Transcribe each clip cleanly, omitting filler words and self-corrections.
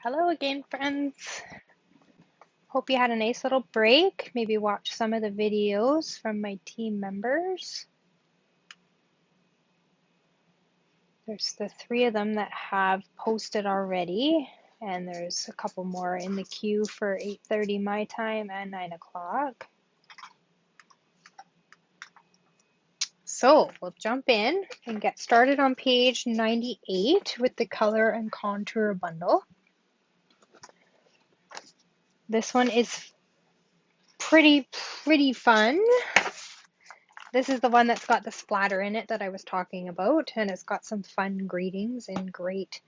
Hello again, friends. Hope you had a nice little break. Maybe watch some of the videos from my team members. There's the 3 of them that have posted already, and there's a couple more in the queue for 8:30 my time and 9 o'clock. So we'll jump in and get started on page 98 with the color and contour bundle. This one is pretty fun. This is the one that's got the splatter in it that I was talking about, and it's got some fun greetings in great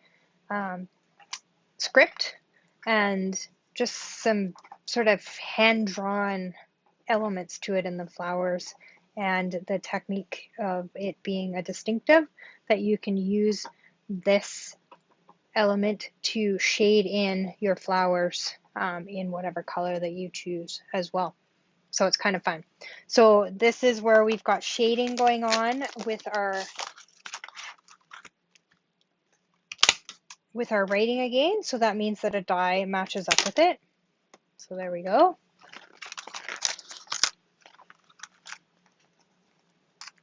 script and just some sort of hand-drawn elements to it in the flowers, and the technique of it being a distinctive that you can use this element to shade in your flowers in whatever color that you choose as well. So it's kind of fun. So this is where we've got shading going on with our writing again. So that means that a die matches up with it. So there we go.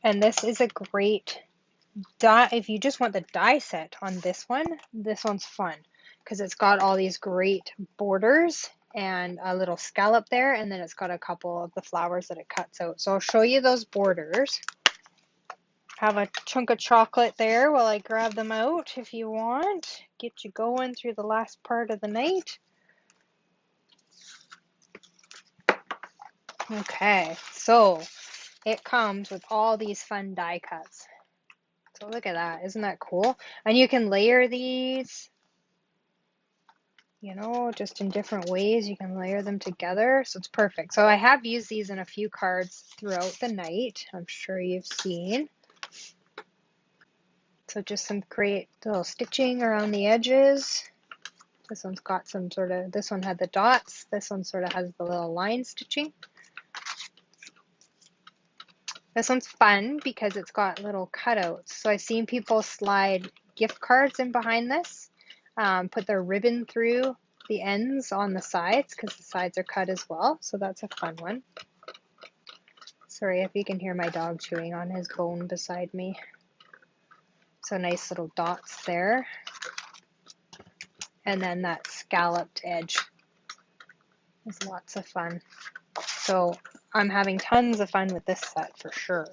And this is a great die. If you just want the die set on this one's fun because it's got all these great borders and a little scallop there, and then it's got a couple of the flowers that it cuts out. So I'll show you those borders. Have a chunk of chocolate there while I grab them out if you want. Get you going through the last part of the night. Okay, so it comes with all these fun die cuts. So look at that, isn't that cool? And you can layer these, you know, just in different ways. You can layer them together, so it's perfect. So I have used these in a few cards throughout the night. I'm sure you've seen. So just some great little stitching around the edges. This one's got some sort of, this one had the dots. This one sort of has the little line stitching. This one's fun because it's got little cutouts. So I've seen people slide gift cards in behind this, put their ribbon through the ends on the sides because the sides are cut as well. So that's a fun one. Sorry if you can hear my dog chewing on his bone beside me. So nice little dots there. And then that scalloped edge is lots of fun. So I'm having tons of fun with this set for sure.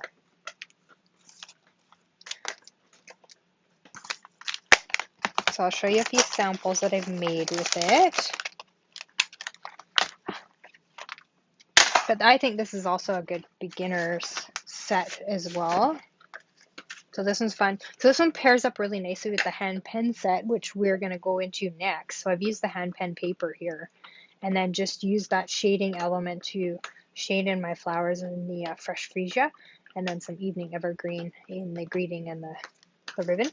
So I'll show you a few samples that I've made with it. But I think this is also a good beginner's set as well. So this one's fun. So this one pairs up really nicely with the hand pen set, which we're going to go into next. So I've used the hand pen paper here, and then just use that shading element to shade in my flowers in the fresh freesia, and then some evening evergreen in the greeting and the ribbon.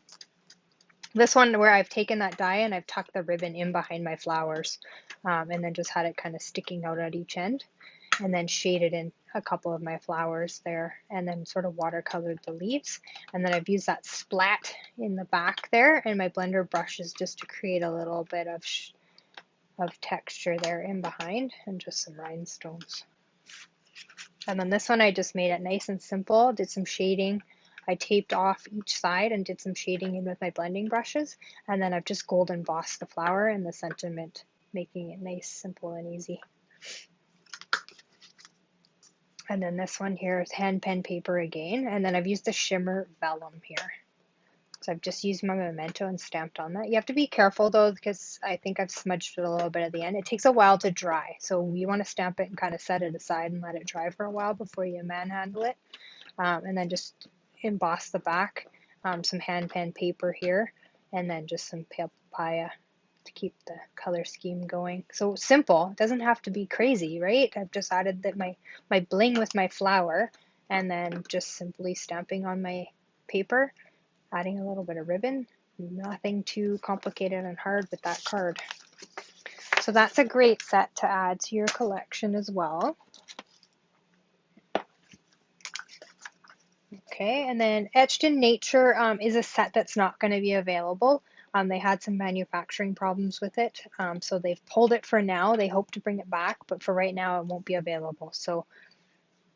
This one where I've taken that die and I've tucked the ribbon in behind my flowers, and then just had it kind of sticking out at each end, and then shaded in a couple of my flowers there, and then sort of watercolored the leaves. And then I've used that splat in the back there and my blender brushes just to create a little bit of texture there in behind, and just some rhinestones. And then this one I just made it nice and simple, did some shading. I taped off each side and did some shading in with my blending brushes, and then I've just gold embossed the flower and the sentiment, making it nice, simple, and easy. And then this one here is hand pen paper again, and then I've used the shimmer vellum here. So I've just used my memento and stamped on that. You have to be careful though, because I think I've smudged it a little bit at the end. It takes a while to dry, so you want to stamp it and kind of set it aside and let it dry for a while before you manhandle it. And then just emboss the back, some hand pen paper here, and then just some papaya to keep the color scheme going. So simple, it doesn't have to be crazy, right? I've just added that my bling with my flower, and then just simply stamping on my paper, adding a little bit of ribbon. Nothing too complicated and hard with that card. So that's a great set to add to your collection as well. Okay, and then Etched in Nature is a set that's not going to be available. They had some manufacturing problems with it, so they've pulled it for now. They hope to bring it back, but for right now it won't be available. So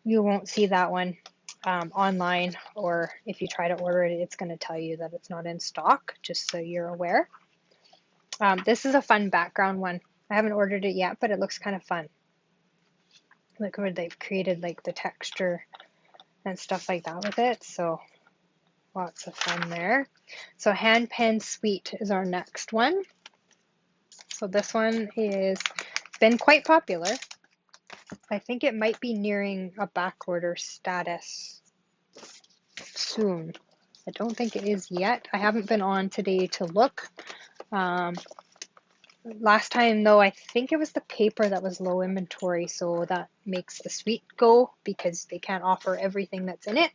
you won't see that one online, or if you try to order it, it's going to tell you that it's not in stock, just so you're aware. This is a fun background one. I haven't ordered it yet, but it looks kind of fun. Look where they've created like the texture and stuff like that with it, so lots of fun there. So Hand Pen Sweet is our next one. So this one is been quite popular. I think it might be nearing a backorder status soon. I don't think it is yet. I haven't been on today to look. Last time though, I think it was the paper that was low inventory, so that makes the sweet go because they can't offer everything that's in it.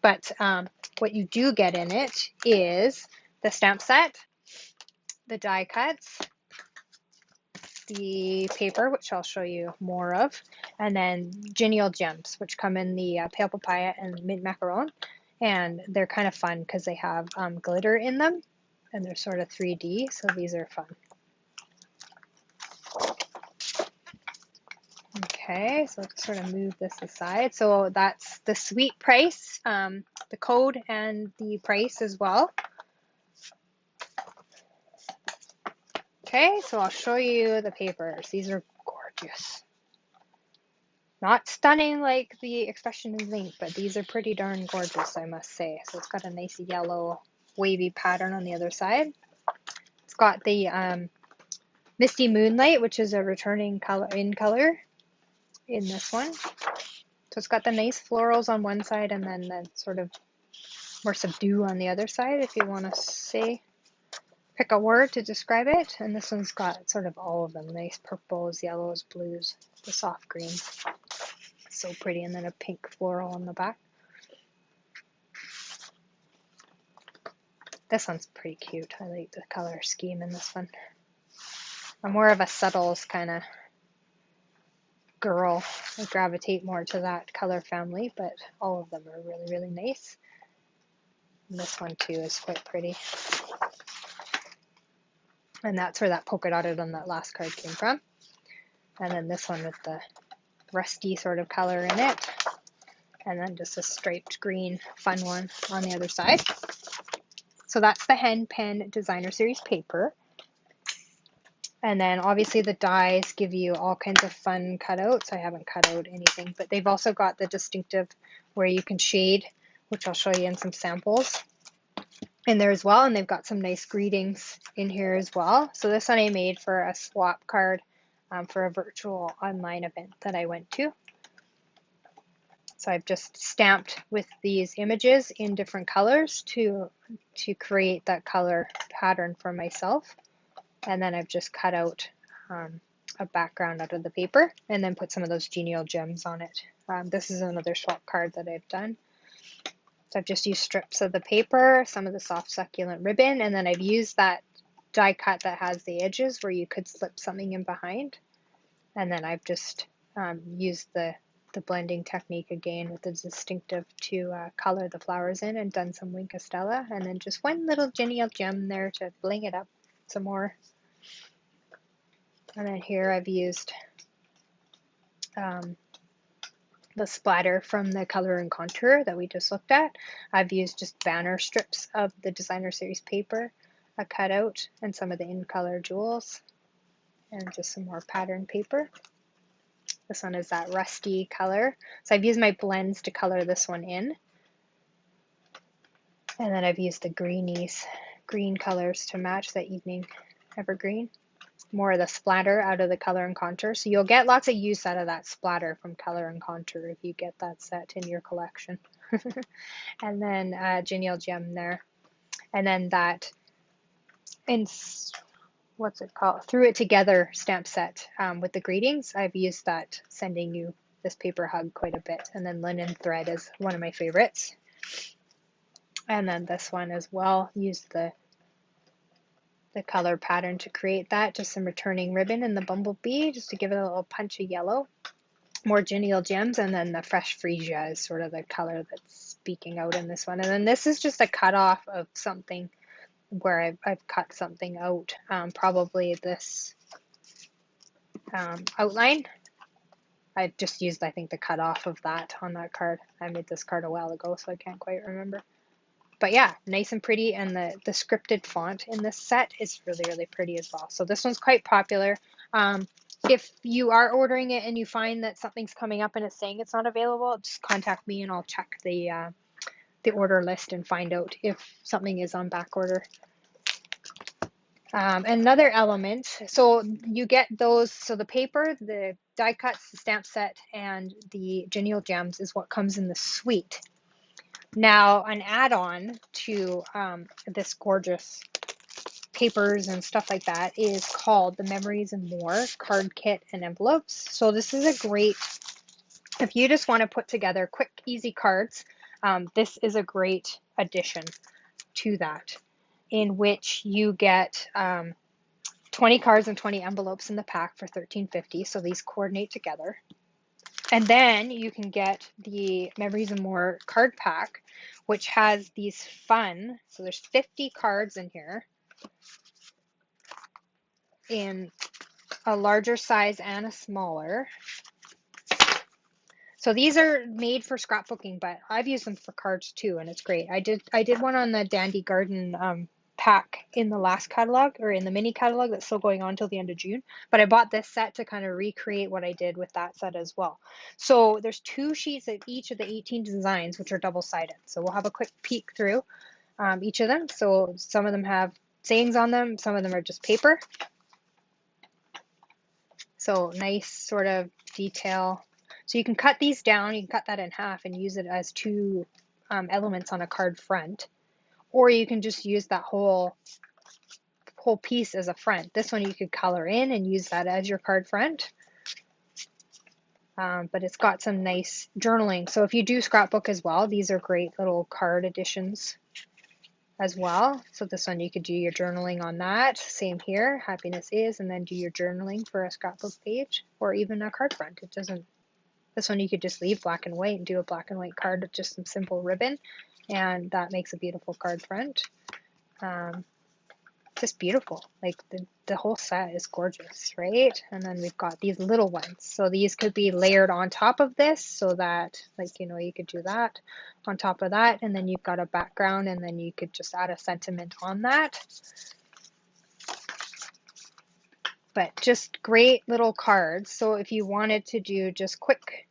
But what you do get in it is the stamp set, the die cuts, the paper, which I'll show you more of, and then genial gems, which come in the pale papaya and mint macaron. And they're kind of fun because they have glitter in them and they're sort of 3D, so these are fun. Okay, so let's sort of move this aside. So that's the sweet price, the code and the price as well. Okay, so I'll show you the papers. These are gorgeous. Not stunning like the Expression in Ink, but these are pretty darn gorgeous, I must say. So it's got a nice yellow wavy pattern on the other side. It's got the Misty Moonlight, which is a returning color in this one. So it's got the nice florals on one side and then the sort of more subdue on the other side, if you want to say, pick a word to describe it. And this one's got sort of all of them, nice purples, yellows, blues, the soft greens. So pretty, and then a pink floral on the back. This one's pretty cute. I like the color scheme in this one. I'm more of a subtles kind of girl. I gravitate more to that color family, but all of them are really, really nice. And this one too is quite pretty. And that's where that polka dotted on that last card came from. And then this one with the rusty sort of color in it. And then just a striped green fun one on the other side. So that's the Hand Pen Designer Series paper. And then obviously the dies give you all kinds of fun cutouts. I haven't cut out anything, but they've also got the distinctive where you can shade, which I'll show you in some samples in there as well. And they've got some nice greetings in here as well. So this one I made for a swap card for a virtual online event that I went to. So I've just stamped with these images in different colors to create that color pattern for myself. And then I've just cut out a background out of the paper and then put some of those genial gems on it. This is another swap card that I've done. So I've just used strips of the paper, some of the soft succulent ribbon, and then I've used that die cut that has the edges where you could slip something in behind. And then I've just used the blending technique again with the distinctive to color the flowers in and done some Wink Estella, and then just one little genial gem there to bling it up some more. And then here I've used the splatter from the Color and Contour that we just looked at. I've used just banner strips of the Designer Series paper, a cutout, and some of the in-color jewels, and just some more pattern paper. This one is that rusty color. So I've used my blends to color this one in. And then I've used the green colors to match the Evening Evergreen. More of the splatter out of the Color and Contour. So you'll get lots of use out of that splatter from Color and Contour if you get that set in your collection. And then genial gem there. And then that, what's it called? Threw It Together stamp set with the greetings. I've used that, sending you this paper hug quite a bit. And then linen thread is one of my favorites. And then this one as well, used the color pattern to create that, just some returning ribbon in the bumblebee just to give it a little punch of yellow. more genial gems, and then the fresh freesia is sort of the color that's speaking out in this one. And then this is just a cut off of something where I've cut something out, probably this outline. I just used, I think, the cut off of that on that card. I made this card a while ago, so I can't quite remember. But yeah, nice and pretty, and the scripted font in this set is really, really pretty as well. So this one's quite popular. If you are ordering it and you find that something's coming up and it's saying it's not available, just contact me and I'll check the order list and find out if something is on back order. Another element, so you get those, so the paper, the die cuts, the stamp set, and the genial gems is what comes in the suite. Now, an add-on to this gorgeous papers and stuff like that is called the Memories and More card kit and envelopes. So this is a great, if you just want to put together quick, easy cards, this is a great addition to that, in which you get 20 cards and 20 envelopes in the pack for $13.50. So these coordinate together. And then you can get the Memories and More card pack, which has these fun, so there's 50 cards in here in a larger size and a smaller. So these are made for scrapbooking, but I've used them for cards too, and it's great. I did one on the Dandy Garden pack in the last catalog, or in the mini catalog that's still going on until the end of June, but I bought this set to kind of recreate what I did with that set as well. So there's 2 sheets of each of the 18 designs, which are double-sided. So we'll have a quick peek through each of them. So some of them have sayings on them, some of them are just paper. So nice sort of detail. So you can cut these down, you can cut that in half and use it as 2 elements on a card front. Or you can just use that whole piece as a front. This one you could color in and use that as your card front. But it's got some nice journaling. So if you do scrapbook as well, these are great little card additions as well. So this one you could do your journaling on that. Same here, happiness is, and then do your journaling for a scrapbook page or even a card front. It doesn't. This one you could just leave black and white and do a black and white card with just some simple ribbon, and that makes a beautiful card front. Just beautiful. Like the whole set is gorgeous, right? And then we've got these little ones. So these could be layered on top of this, so that, like, you know, you could do that on top of that, and then you've got a background, and then you could just add a sentiment on that. But just great little cards. So if you wanted to do just quick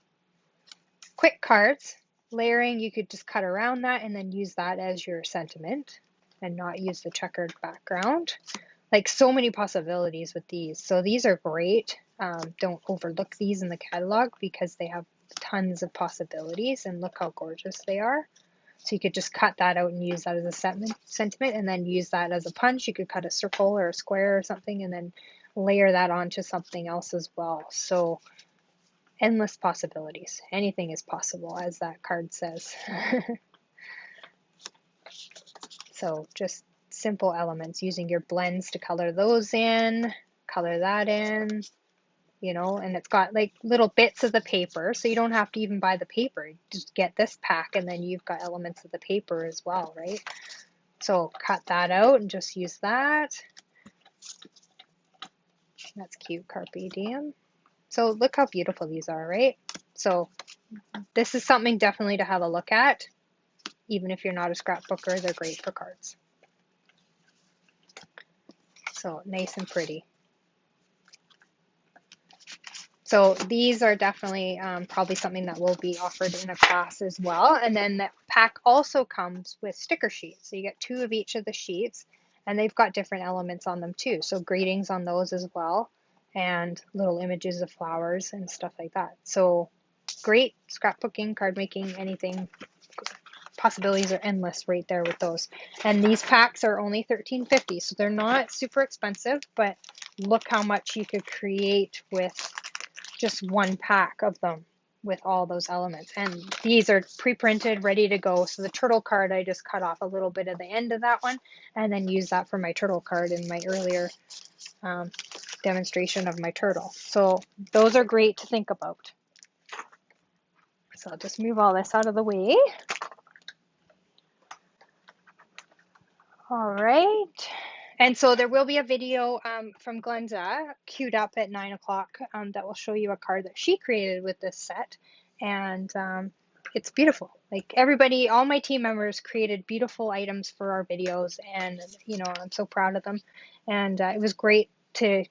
cards, layering, you could just cut around that and then use that as your sentiment and not use the checkered background. Like, so many possibilities with these. So these are great. Don't overlook these in the catalog because they have tons of possibilities, and look how gorgeous they are. So you could just cut that out and use that as a sentiment, and then use that as a punch. You could cut a circle or a square or something and then layer that onto something else as well. So endless possibilities. Anything is possible, as that card says. So just simple elements, using your blends to color those in, color that in, you know, and it's got like little bits of the paper, so you don't have to even buy the paper. You just get this pack and then you've got elements of the paper as well, right? So cut that out and just use that. That's cute, Carpe Diem. So look how beautiful these are, right? So this is something definitely to have a look at. Even if you're not a scrapbooker, they're great for cards. So nice and pretty. So these are definitely probably something that will be offered in a class as well. And then the pack also comes with sticker sheets. So you get 2 of each of the sheets, and they've got different elements on them too. So greetings on those as well, and little images of flowers and stuff like that. So great scrapbooking, card making, anything. Possibilities are endless right there with those. And these packs are only $13.50, so they're not super expensive, but look how much you could create with just one pack of them with all those elements. And these are pre-printed, ready to go. So the turtle card, I just cut off a little bit of the end of that one and then use that for my turtle card in my earlier demonstration of my turtle. So those are great to think about. So I'll just move all this out of the way. All right. And so there will be a video from Glenda queued up at 9 o'clock that will show you a card that she created with this set. And it's beautiful. Like everybody, all my team members created beautiful items for our videos. And, you know, I'm so proud of them. And it was great to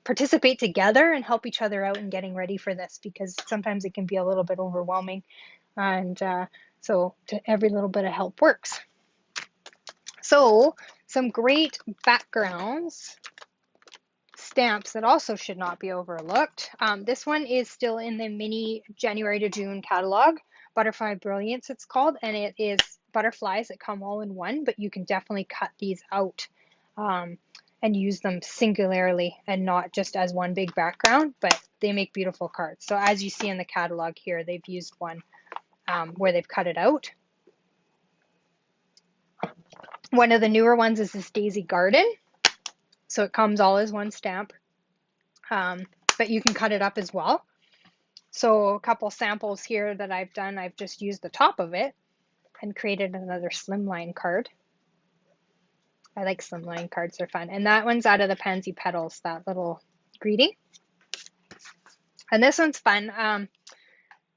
participate together and help each other out in getting ready for this, because sometimes it can be a little bit overwhelming. And so every little bit of help works. So some great backgrounds, stamps that also should not be overlooked. This one is still in the mini January to June catalog, Butterfly Brilliance it's called, and it is butterflies that come all in one, but you can definitely cut these out and use them singularly and not just as one big background, but they make beautiful cards. So as you see in the catalog here, they've used one where they've cut it out. One of the newer ones is this Daisy Garden. So it comes all as one stamp, but you can cut it up as well. So a couple samples here that I've done, I've just used the top of it and created another slimline card. I like slimline cards, they're fun. And that one's out of the Pansy Petals, that little greeting. And this one's fun.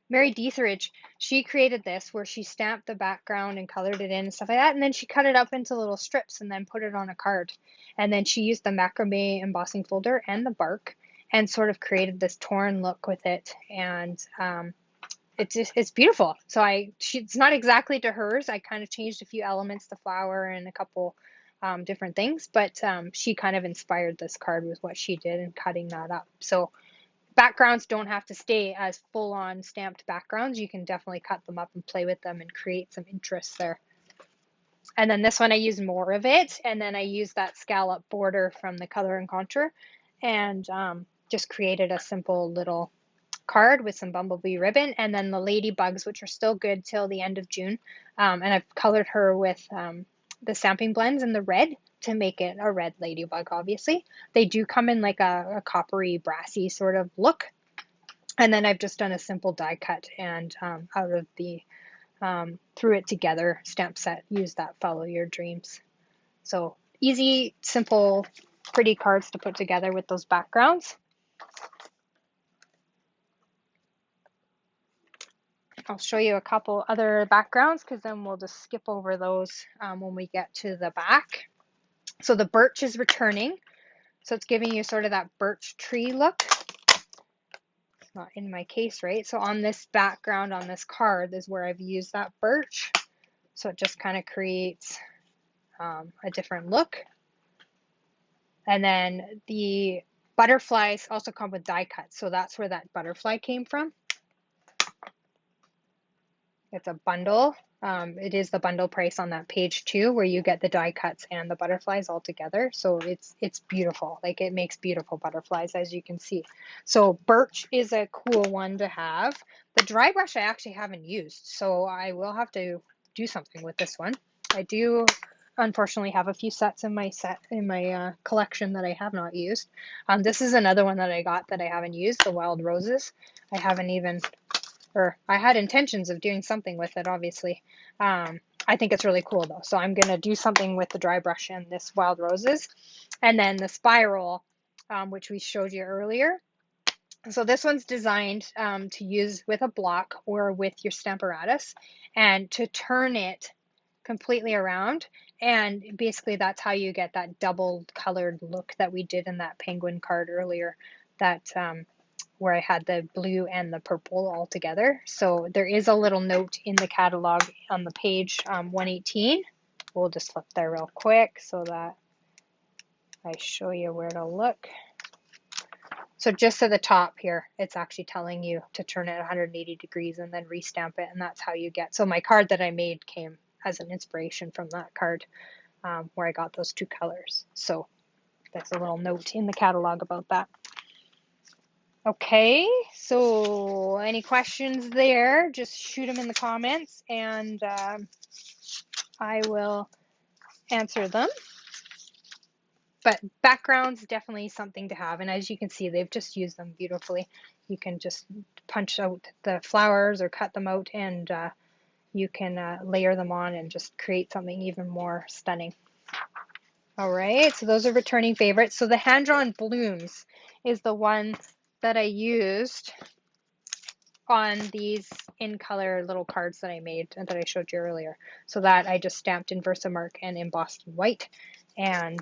Mary Deatheridge, she created this where she stamped the background and colored it in and stuff like that, and then she cut it up into little strips and then put it on a card. And then she used the macrame embossing folder and the bark and sort of created this torn look with it. And it's beautiful. So it's not exactly to hers. I kind of changed a few elements, the flower and a couple different things, but she kind of inspired this card with what she did in cutting that up. So backgrounds don't have to stay as full-on stamped backgrounds. You can definitely cut them up and play with them and create some interest there. And then this one, I used more of it, and then I used that scallop border from the Color and Contour, and just created a simple little card with some bumblebee ribbon, and then the ladybugs, which are still good till the end of June. And I've colored her with the stamping blends in the red to make it a red ladybug, obviously. They do come in like a coppery, brassy sort of look. And then I've just done a simple die cut and out of the Through It Together stamp set, use that Follow Your Dreams. So easy, simple, pretty cards to put together with those backgrounds. I'll show you a couple other backgrounds because then we'll just skip over those when we get to the back. So the birch is returning. So it's giving you sort of that birch tree look. It's not in my case, right? So on this background, on this card, is where I've used that birch. So it just kind of creates a different look. And then the butterflies also come with die cuts. So that's where that butterfly came from. It's a bundle. It is the bundle price on that page too, where you get the die cuts and the butterflies all together. So it's beautiful. Like it makes beautiful butterflies, as you can see. So birch is a cool one to have. The dry brush I actually haven't used, so I will have to do something with this one. I do unfortunately have a few sets in my collection that I have not used. This is another one that I got that I haven't used, the Wild Roses. I haven't even, or I had intentions of doing something with it, obviously. I think it's really cool though. So I'm going to do something with the dry brush and this Wild Roses. And then the spiral, which we showed you earlier. So this one's designed to use with a block or with your Stamparatus and to turn it completely around. And basically that's how you get that double colored look that we did in that penguin card earlier, that where I had the blue and the purple all together. So there is a little note in the catalog on the page 118. We'll just flip there real quick so that I show you where to look. So just at the top here, it's actually telling you to turn it 180 degrees and then restamp it, and that's how you get. So my card that I made came as an inspiration from that card where I got those two colors. So that's a little note in the catalog about that. Okay, so any questions there, just shoot them in the comments and I will answer them. but backgrounds definitely something to have. And as you can see, they've just used them beautifully. You can just punch out the flowers or cut them out, and you can layer them on and just create something even more stunning. All right, so those are returning favorites. So the hand-drawn blooms is the one that I used on these in color little cards that I made and that I showed you earlier. So that I just stamped in Versamark and embossed in white, and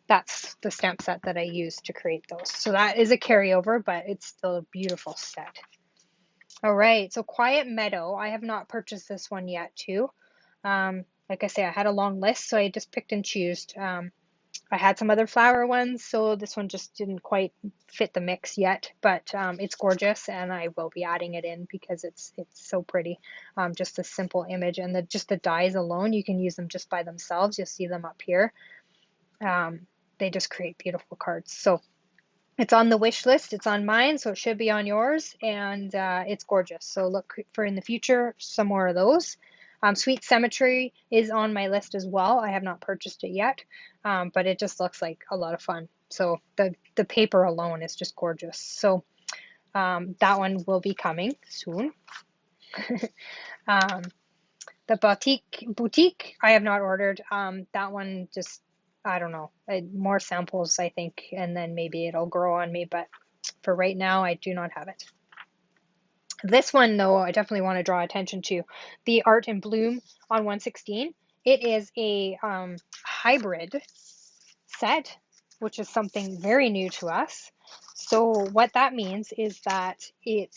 that's the stamp set that I used to create those. So that is a carryover, but it's still a beautiful set. All right, so Quiet Meadow, I have not purchased this one yet too. Like I say, I had a long list, so I just picked and chose. I had some other flower ones, so this one just didn't quite fit the mix yet, but it's gorgeous, and I will be adding it in because it's so pretty. Just a simple image, and just the dies alone, you can use them just by themselves. You'll see them up here. They just create beautiful cards. So it's on the wish list. It's on mine, so it should be on yours, and it's gorgeous. So look for in the future some more of those. Sweet Cemetery is on my list as well. I have not purchased it yet, but it just looks like a lot of fun. So the paper alone is just gorgeous. So that one will be coming soon. The boutique I have not ordered. That one just, I don't know, more samples I think, and then maybe it'll grow on me. But for right now, I do not have it. This one, though, I definitely want to draw attention to. The Art in Bloom on 116. It is a hybrid set, which is something very new to us. So what that means is that it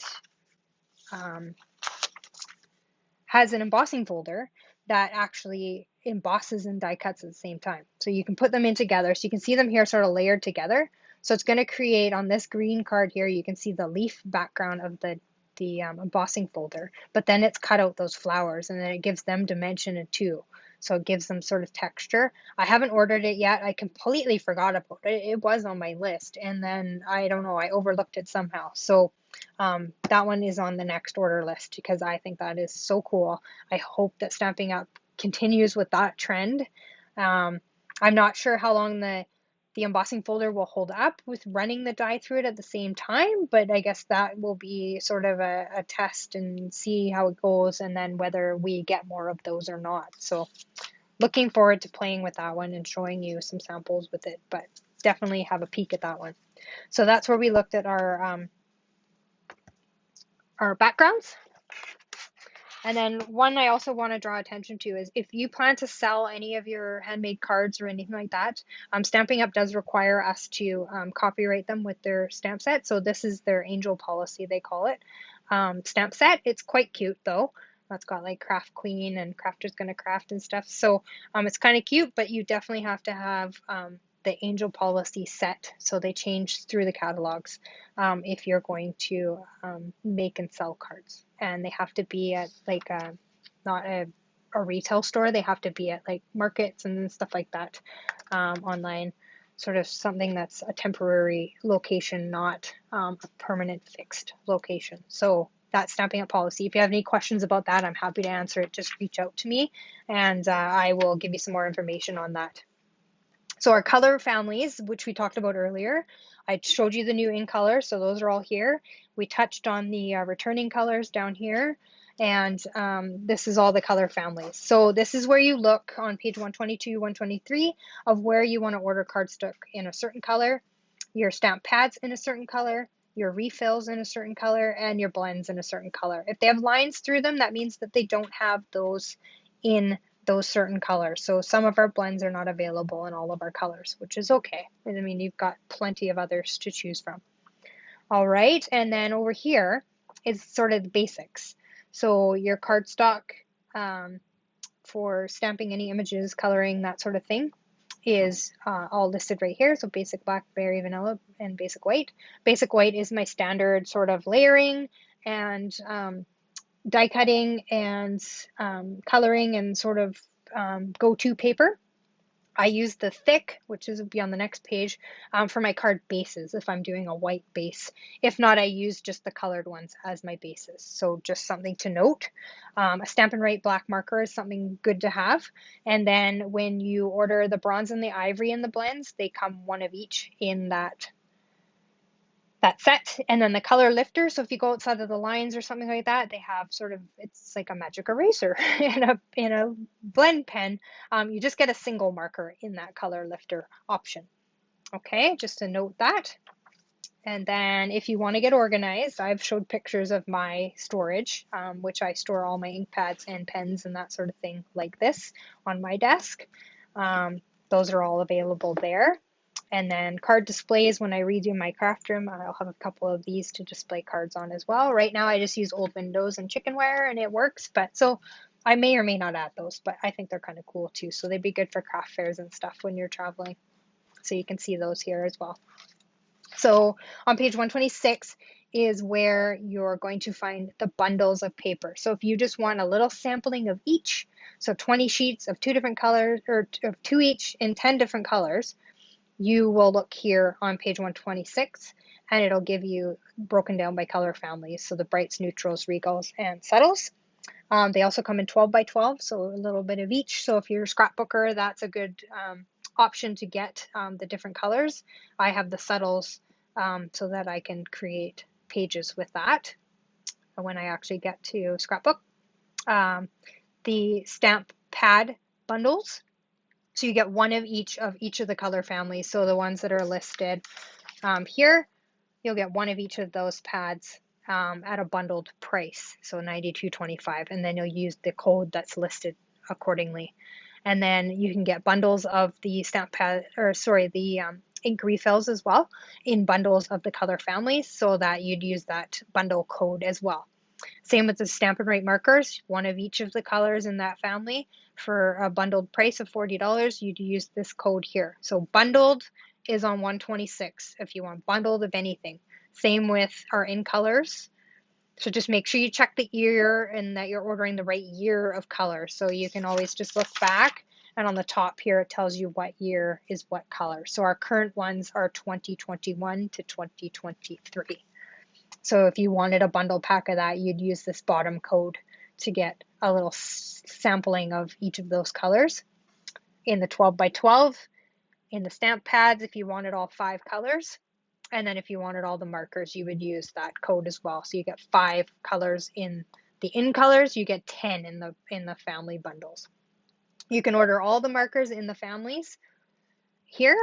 has an embossing folder that actually embosses and die cuts at the same time. So you can put them in together. So you can see them here sort of layered together. So it's going to create on this green card here, you can see the leaf background of the embossing folder, but then it's cut out those flowers, and then it gives them dimension too. So it gives them sort of texture. I haven't ordered it yet. I completely forgot about it. It was on my list, and then I don't know, I overlooked it somehow. So that one is on the next order list because I think that is so cool. I hope that Stampin' Up continues with that trend. I'm not sure how long the embossing folder will hold up with running the die through it at the same time, but I guess that will be sort of a test and see how it goes, and then whether we get more of those or not. So looking forward to playing with that one and showing you some samples with it, but definitely have a peek at that one. So that's where we looked at our backgrounds. And then one I also want to draw attention to is if you plan to sell any of your handmade cards or anything like that, Stampin' Up does require us to copyright them with their stamp set. So this is their angel policy, they call it, stamp set. It's quite cute though. It's got like Craft Queen and Crafter's Gonna Craft and stuff. So it's kind of cute, but you definitely have to have the angel policy set, so they change through the catalogs if you're going to make and sell cards, and they have to be at like not a retail store. They have to be at like markets and stuff like that, online, sort of something that's a temporary location, not a permanent fixed location. So that's Stampin' Up policy. If you have any questions about that, I'm happy to answer it. Just reach out to me, and I will give you some more information on that. So our color families, which we talked about earlier, I showed you the new in color, so those are all here. We touched on the returning colors down here, and this is all the color families. So this is where you look on page 122, 123 of where you want to order cardstock in a certain color, your stamp pads in a certain color, your refills in a certain color, and your blends in a certain color. If they have lines through them, that means that they don't have those in those certain colors. So some of our blends are not available in all of our colors, which is okay. I mean, you've got plenty of others to choose from. All right, and then over here is sort of the basics. So your cardstock for stamping any images, coloring, that sort of thing is all listed right here. So basic black, berry, vanilla, and basic white. Basic white is my standard sort of layering and die cutting and coloring and sort of go-to paper. I use the thick, which is will be on the next page, for my card bases if I'm doing a white base. If not, I use just the colored ones as my bases. So just something to note. A Stampin' Write black marker is something good to have. And then when you order the bronze and the ivory in the blends, they come one of each in that set. And then the color lifter, so if you go outside of the lines or something like that, they have sort of, it's like a magic eraser in a blend pen. You just get a single marker in that color lifter option. Okay, just to note that. And then if you want to get organized, I've showed pictures of my storage, which I store all my ink pads and pens and that sort of thing like this on my desk. Those are all available there. And then card displays, when I redo my craft room, I'll have a couple of these to display cards on as well. Right now I just use old windows and chicken wire and it works, but so I may or may not add those, but I think they're kind of cool too. So they'd be good for craft fairs and stuff when you're traveling. So you can see those here as well. So on page 126 is where you're going to find the bundles of paper. So if you just want a little sampling of each, so 20 sheets of 2 different colors, or of 2 each in 10 different colors, you will look here on page 126 and it'll give you broken down by color families. So the brights, neutrals, regals, and subtles. They also come in 12 by 12, so a little bit of each. So if you're a scrapbooker, that's a good option to get the different colors. I have the subtles so that I can create pages with that when I actually get to scrapbook. The stamp pad bundles. So you get one of each of the color families. So the ones that are listed here, you'll get one of each of those pads at a bundled price, so $92.25, and then you'll use the code that's listed accordingly. And then you can get bundles of the stamp pad, or sorry, the ink refills as well in bundles of the color families, so that you'd use that bundle code as well. Same with the Stampin' Write markers, one of each of the colors in that family for a bundled price of $40, you'd use this code here. So bundled is on 126 if you want bundled of anything. Same with our in colors. So just make sure you check the year and that you're ordering the right year of color. So you can always just look back, and on the top here it tells you what year is what color. So our current ones are 2021 to 2023. So if you wanted a bundle pack of that, you'd use this bottom code to get a little sampling of each of those colors. In the 12 by 12, in the stamp pads, if you wanted all 5 colors, and then if you wanted all the markers, you would use that code as well. So you get 5 colors in the in colors, you get 10 in the family bundles. You can order all the markers in the families here.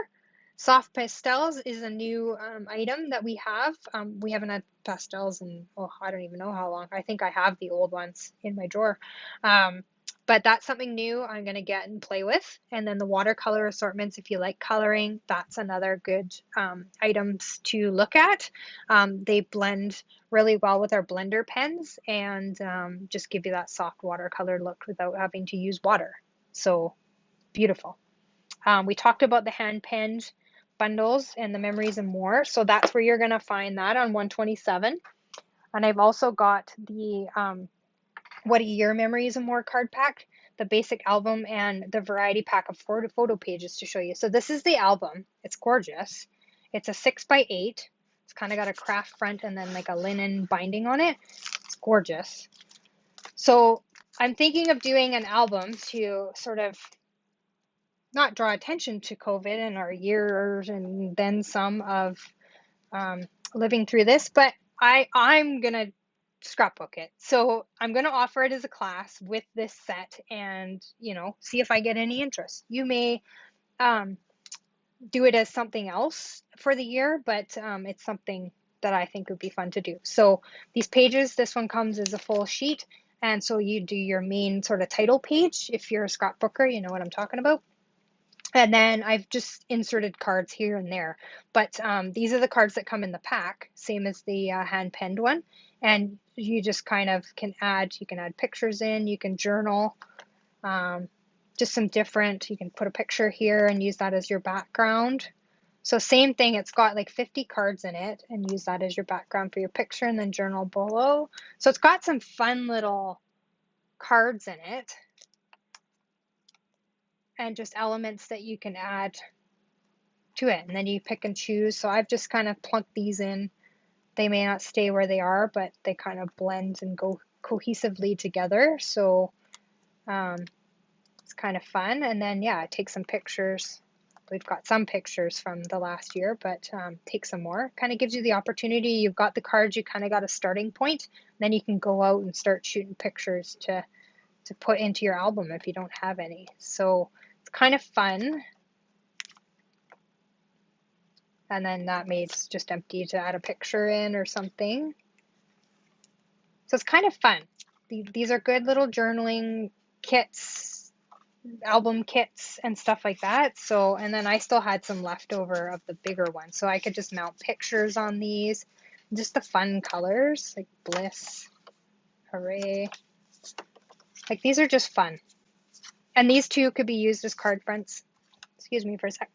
Soft pastels is a new item that we have. We haven't had pastels in, oh, I don't even know how long. I think I have the old ones in my drawer. But that's something new I'm going to get and play with. And then the watercolor assortments, if you like coloring, that's another good items to look at. They blend really well with our blender pens and just give you that soft watercolor look without having to use water. So beautiful. We talked about the hand penned bundles and the memories and more. So that's where you're going to find that on 127. And I've also got the What a Year Memories and More card pack, the basic album, and the variety pack of photo pages to show you. So this is the album. It's gorgeous. It's a 6 by 8. It's kind of got a craft front and then like a linen binding on it. It's gorgeous. So I'm thinking of doing an album to sort of not draw attention to COVID and our years and then some of living through this, but I'm going to scrapbook it. So I'm going to offer it as a class with this set and, see if I get any interest. You may do it as something else for the year, but it's something that I think would be fun to do. So these pages, this one comes as a full sheet. And so you do your main sort of title page. If you're a scrapbooker, you know what I'm talking about. And then I've just inserted cards here and there, but these are the cards that come in the pack, same as the hand penned one. And you just kind of you can add pictures in, you can journal, just some different, you can put a picture here and use that as your background. So same thing, it's got like 50 cards in it and use that as your background for your picture and then journal below. So it's got some fun little cards in it. and just elements that you can add to it. And then you pick and choose. So I've just kind of plunked these in. They may not stay where they are, but they kind of blend and go cohesively together. So it's kind of fun. And then, yeah, take some pictures. We've got some pictures from the last year, but take some more. Kind of gives you the opportunity. You've got the cards, you kind of got a starting point. Then you can go out and start shooting pictures to put into your album if you don't have any. So it's kind of fun. And then that mate's just empty to add a picture in or something. So it's kind of fun. These are good little journaling kits, album kits and stuff like that. So, and then I still had some leftover of the bigger ones. So I could just mount pictures on these. Just the fun colors like Bliss, Hooray. Like these are just fun. And these two could be used as card fronts. Excuse me for a sec.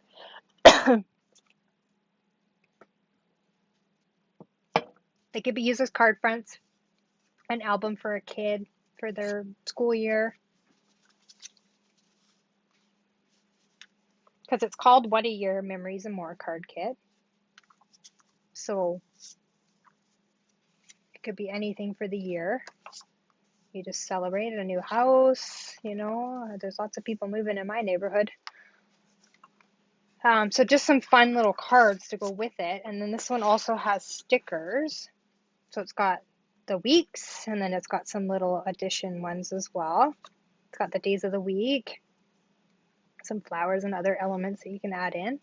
They could be used as card fronts, an album for a kid for their school year. Because it's called What a Year, Memories and More card kit. So it could be anything for the year. You just celebrate a new house, you know, there's lots of people moving in my neighborhood. So just some fun little cards to go with it. And then this one also has stickers. So it's got the weeks, and then it's got some little addition ones as well. It's got the days of the week, some flowers and other elements that you can add in.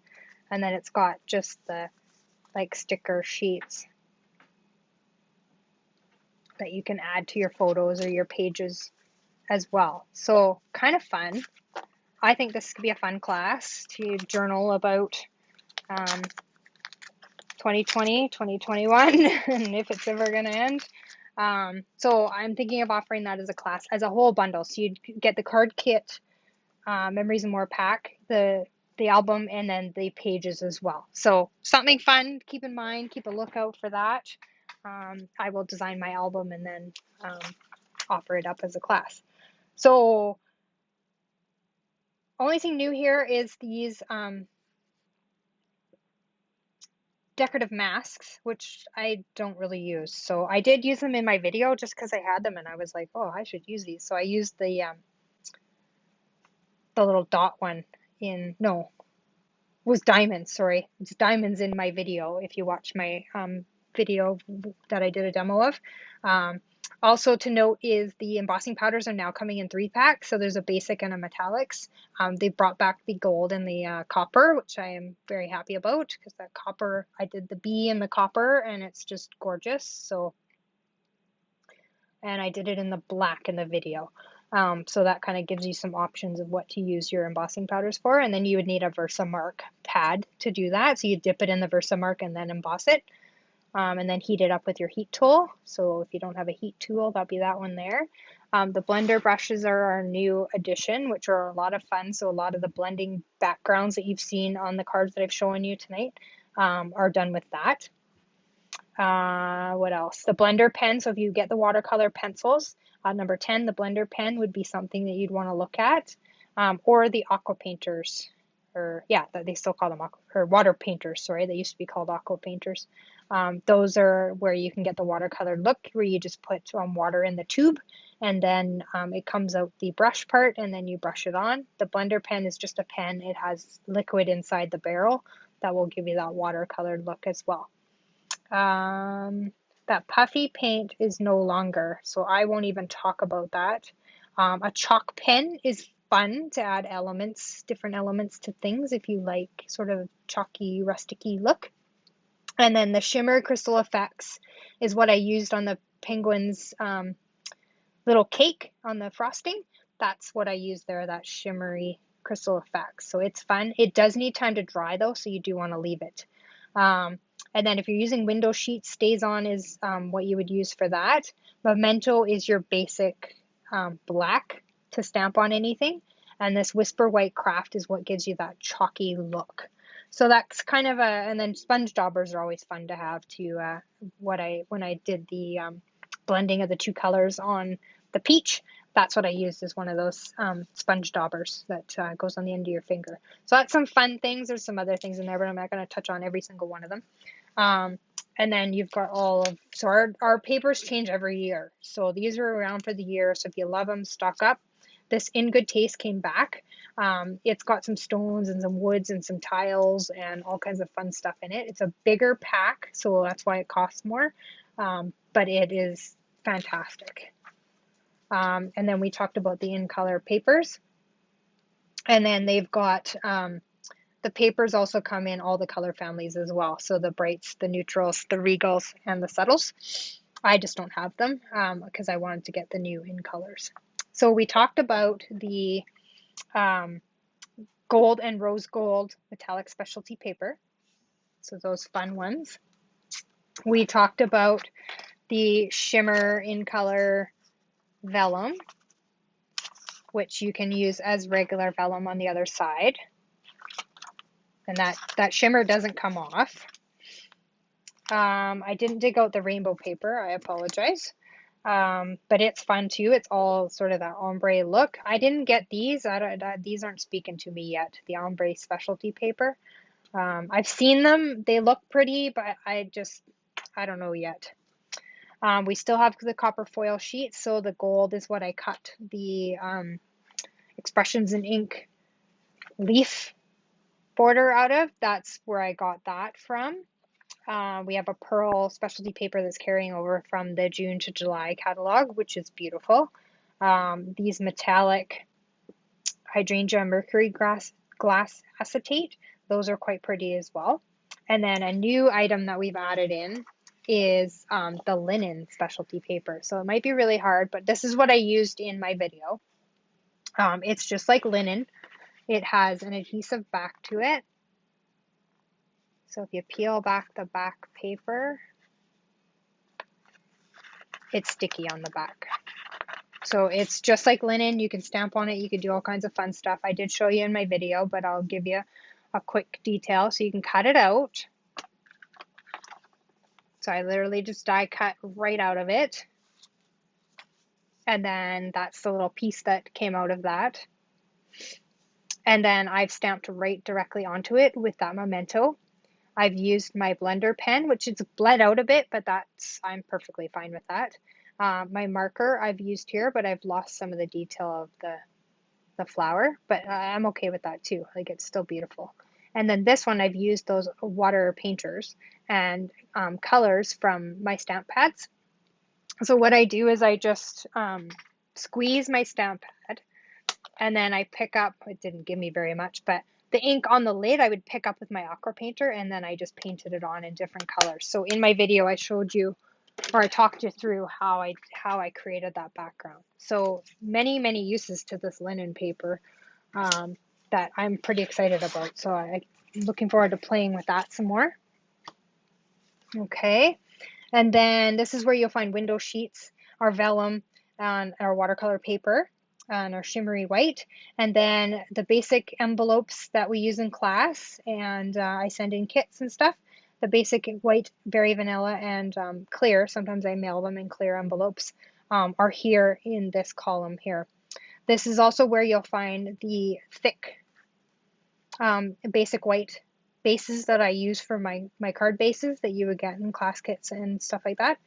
And then it's got just the like sticker sheets that you can add to your photos or your pages as well. So kind of fun. I think this could be a fun class to journal about 2020, 2021, and if it's ever going to end. So I'm thinking of offering that as a class, as a whole bundle. So you'd get the card kit, Memories and More pack, the album, and then the pages as well. So something fun, keep in mind, keep a lookout for that. I will design my album and then offer it up as a class. So only thing new here is these decorative masks, which I don't really use. So I did use them in my video just because I had them and I was like, oh, I should use these. So I used the little dot one in, no, it was diamonds, sorry. It's diamonds in my video if you watch my video that I did a demo of. Also to note is the embossing powders are now coming in 3-pack. So there's a basic and a metallics. They brought back the gold and the copper, which I am very happy about because that copper, I did the bee in the copper and it's just gorgeous. So, and I did it in the black in the video. So that kind of gives you some options of what to use your embossing powders for. And then you would need a Versamark pad to do that. So you dip it in the Versamark and then emboss it. And then heat it up with your heat tool. So if you don't have a heat tool, that'll be that one there. The blender brushes are our new addition, which are a lot of fun. So a lot of the blending backgrounds that you've seen on the cards that I've shown you tonight are done with that. What else? The blender pen. So if you get the watercolor pencils, number 10, the blender pen would be something that you'd want to look at. Or the aqua painters. Or yeah, they still call them water painters, sorry. They used to be called aqua painters. Those are where you can get the watercolor look, where you just put water in the tube and then it comes out the brush part and then you brush it on. The blender pen is just a pen. It has liquid inside the barrel that will give you that watercolored look as well. That puffy paint is no longer, so I won't even talk about that. A chalk pen is fun to add elements, different elements to things if you like sort of chalky, rusticy look. And then the shimmer crystal effects is what I used on the penguin's little cake on the frosting. That's what I used there, that shimmery crystal effects. So it's fun. It does need time to dry though, so you do want to leave it. And then if you're using window sheets, Stays On is what you would use for that. Memento is your basic black to stamp on anything. And this Whisper White Craft is what gives you that chalky look. So that's kind of and then sponge daubers are always fun to have when I did the blending of the two colors on the peach. That's what I used, is one of those sponge daubers that goes on the end of your finger. So that's some fun things. There's some other things in there, but I'm not going to touch on every single one of them. And then you've got all of, so our papers change every year. So these are around for the year. So if you love them, stock up. This In Good Taste came back. It's got some stones and some woods and some tiles and all kinds of fun stuff in it. It's a bigger pack, so that's why it costs more. But it is fantastic. And then we talked about the In Color papers. And then they've got the papers also come in all the color families as well. So the brights, the neutrals, the regals, and the subtles. I just don't have them because I wanted to get the new In Colors. So we talked about the gold and rose gold metallic specialty paper. So those fun ones. We talked about the shimmer In Color vellum, which you can use as regular vellum on the other side. And that shimmer doesn't come off. I didn't dig out the rainbow paper, I apologize. But it's fun too. It's all sort of that ombre look. I didn't get these. These aren't speaking to me yet, the ombre specialty paper. I've seen them. They look pretty, but I don't know yet. We still have the copper foil sheet, so the gold is what I cut the Expressions in Ink leaf border out of. That's where I got that from. We have a pearl specialty paper that's carrying over from the June to July catalog, which is beautiful. These metallic hydrangea mercury glass acetate, those are quite pretty as well. And then a new item that we've added in is the linen specialty paper. So it might be really hard, but this is what I used in my video. It's just like linen. It has an adhesive back to it. So if you peel back the back paper, it's sticky on the back. So it's just like linen. You can stamp on it. You can do all kinds of fun stuff. I did show you in my video, but I'll give you a quick detail. So you can cut it out. So I literally just die cut right out of it. And then that's the little piece that came out of that. And then I've stamped right directly onto it with that memento. I've used my blender pen, which is bled out a bit, but I'm perfectly fine with that. My marker I've used here, but I've lost some of the detail of the flower, but I'm okay with that too. Like, it's still beautiful. And then this one, I've used those water painters and colors from my stamp pads. So what I do is I just squeeze my stamp pad, and then I pick up, it didn't give me very much, but the ink on the lid I would pick up with my aqua painter, and then I just painted it on in different colors. So in my video I showed you, or I talked you through how I created that background. So many uses to this linen paper that I'm pretty excited about. So I'm looking forward to playing with that some more. Okay, and then this is where you'll find window sheets, our vellum, and our watercolor paper, and our shimmery white, and then the basic envelopes that we use in class, and I send in kits and stuff. The basic white, berry vanilla, and clear, sometimes I mail them in clear envelopes, are here in this column here. This is also where you'll find the thick basic white bases that I use for my card bases that you would get in class kits and stuff like that.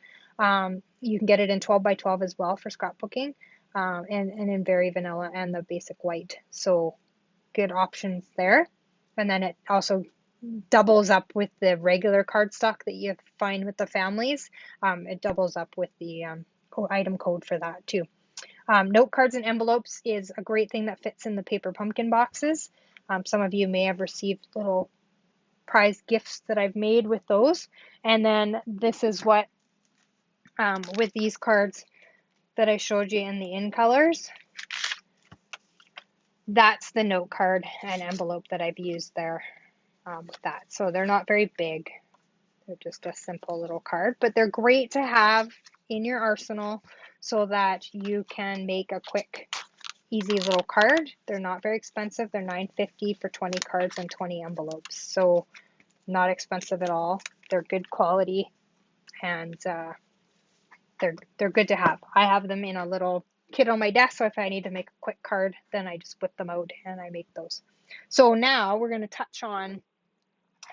You can get it in 12 by 12 as well for scrapbooking, and in berry vanilla and the basic white. So good options there. And then it also doubles up with the regular cardstock that you find with the families. It doubles up with the item code for that too. Note cards and envelopes is a great thing that fits in the paper pumpkin boxes. Some of you may have received little prize gifts that I've made with those. And then this is what, with these cards that I showed you in the In Colors, that's the note card and envelope that I've used there with that. So they're not very big. They're just a simple little card, but they're great to have in your arsenal so that you can make a quick, easy little card. They're not very expensive. They're $9.50 for 20 cards and 20 envelopes. So not expensive at all. They're good quality, and they're good to have. I have them in a little kit on my desk, so if I need to make a quick card, then I just whip them out and I make those. So now we're going to touch on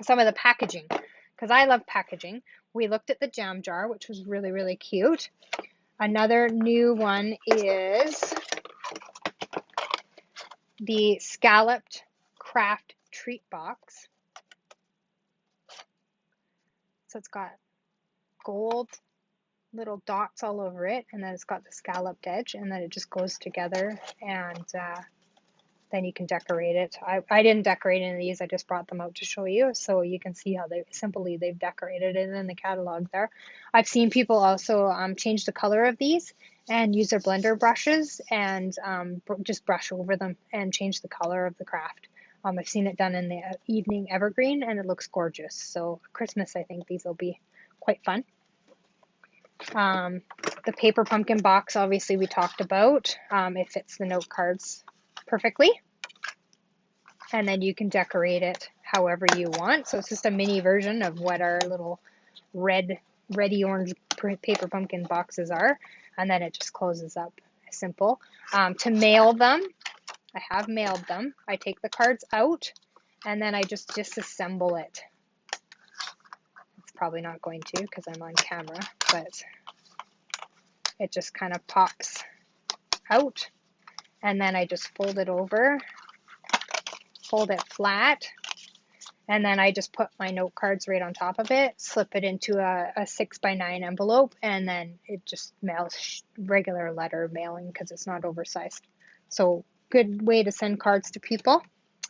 some of the packaging, because I love packaging. We looked at the jam jar, which was really, really cute. Another new one is the scalloped craft treat box. So it's got gold little dots all over it, and then it's got the scalloped edge, and then it just goes together, and then you can decorate it. I didn't decorate any of these, I just brought them out to show you, so you can see how they've decorated it in the catalog there. I've seen people also change the color of these and use their blender brushes and just brush over them and change the color of the craft. I've seen it done in the evening evergreen, and it looks gorgeous. So Christmas, I think these will be quite fun. The paper pumpkin box, obviously we talked about. It fits the note cards perfectly. And then you can decorate it however you want. So it's just a mini version of what our little reddy orange paper pumpkin boxes are. And then it just closes up. Simple. To mail them, I have mailed them. I take the cards out and then I just disassemble it. It's probably not going to because I'm on camera, but it just kind of pops out, and then I just fold it over, fold it flat, and then I just put my note cards right on top of it, slip it into a 6x9 envelope, and then it just mails regular letter mailing because it's not oversized. So good way to send cards to people.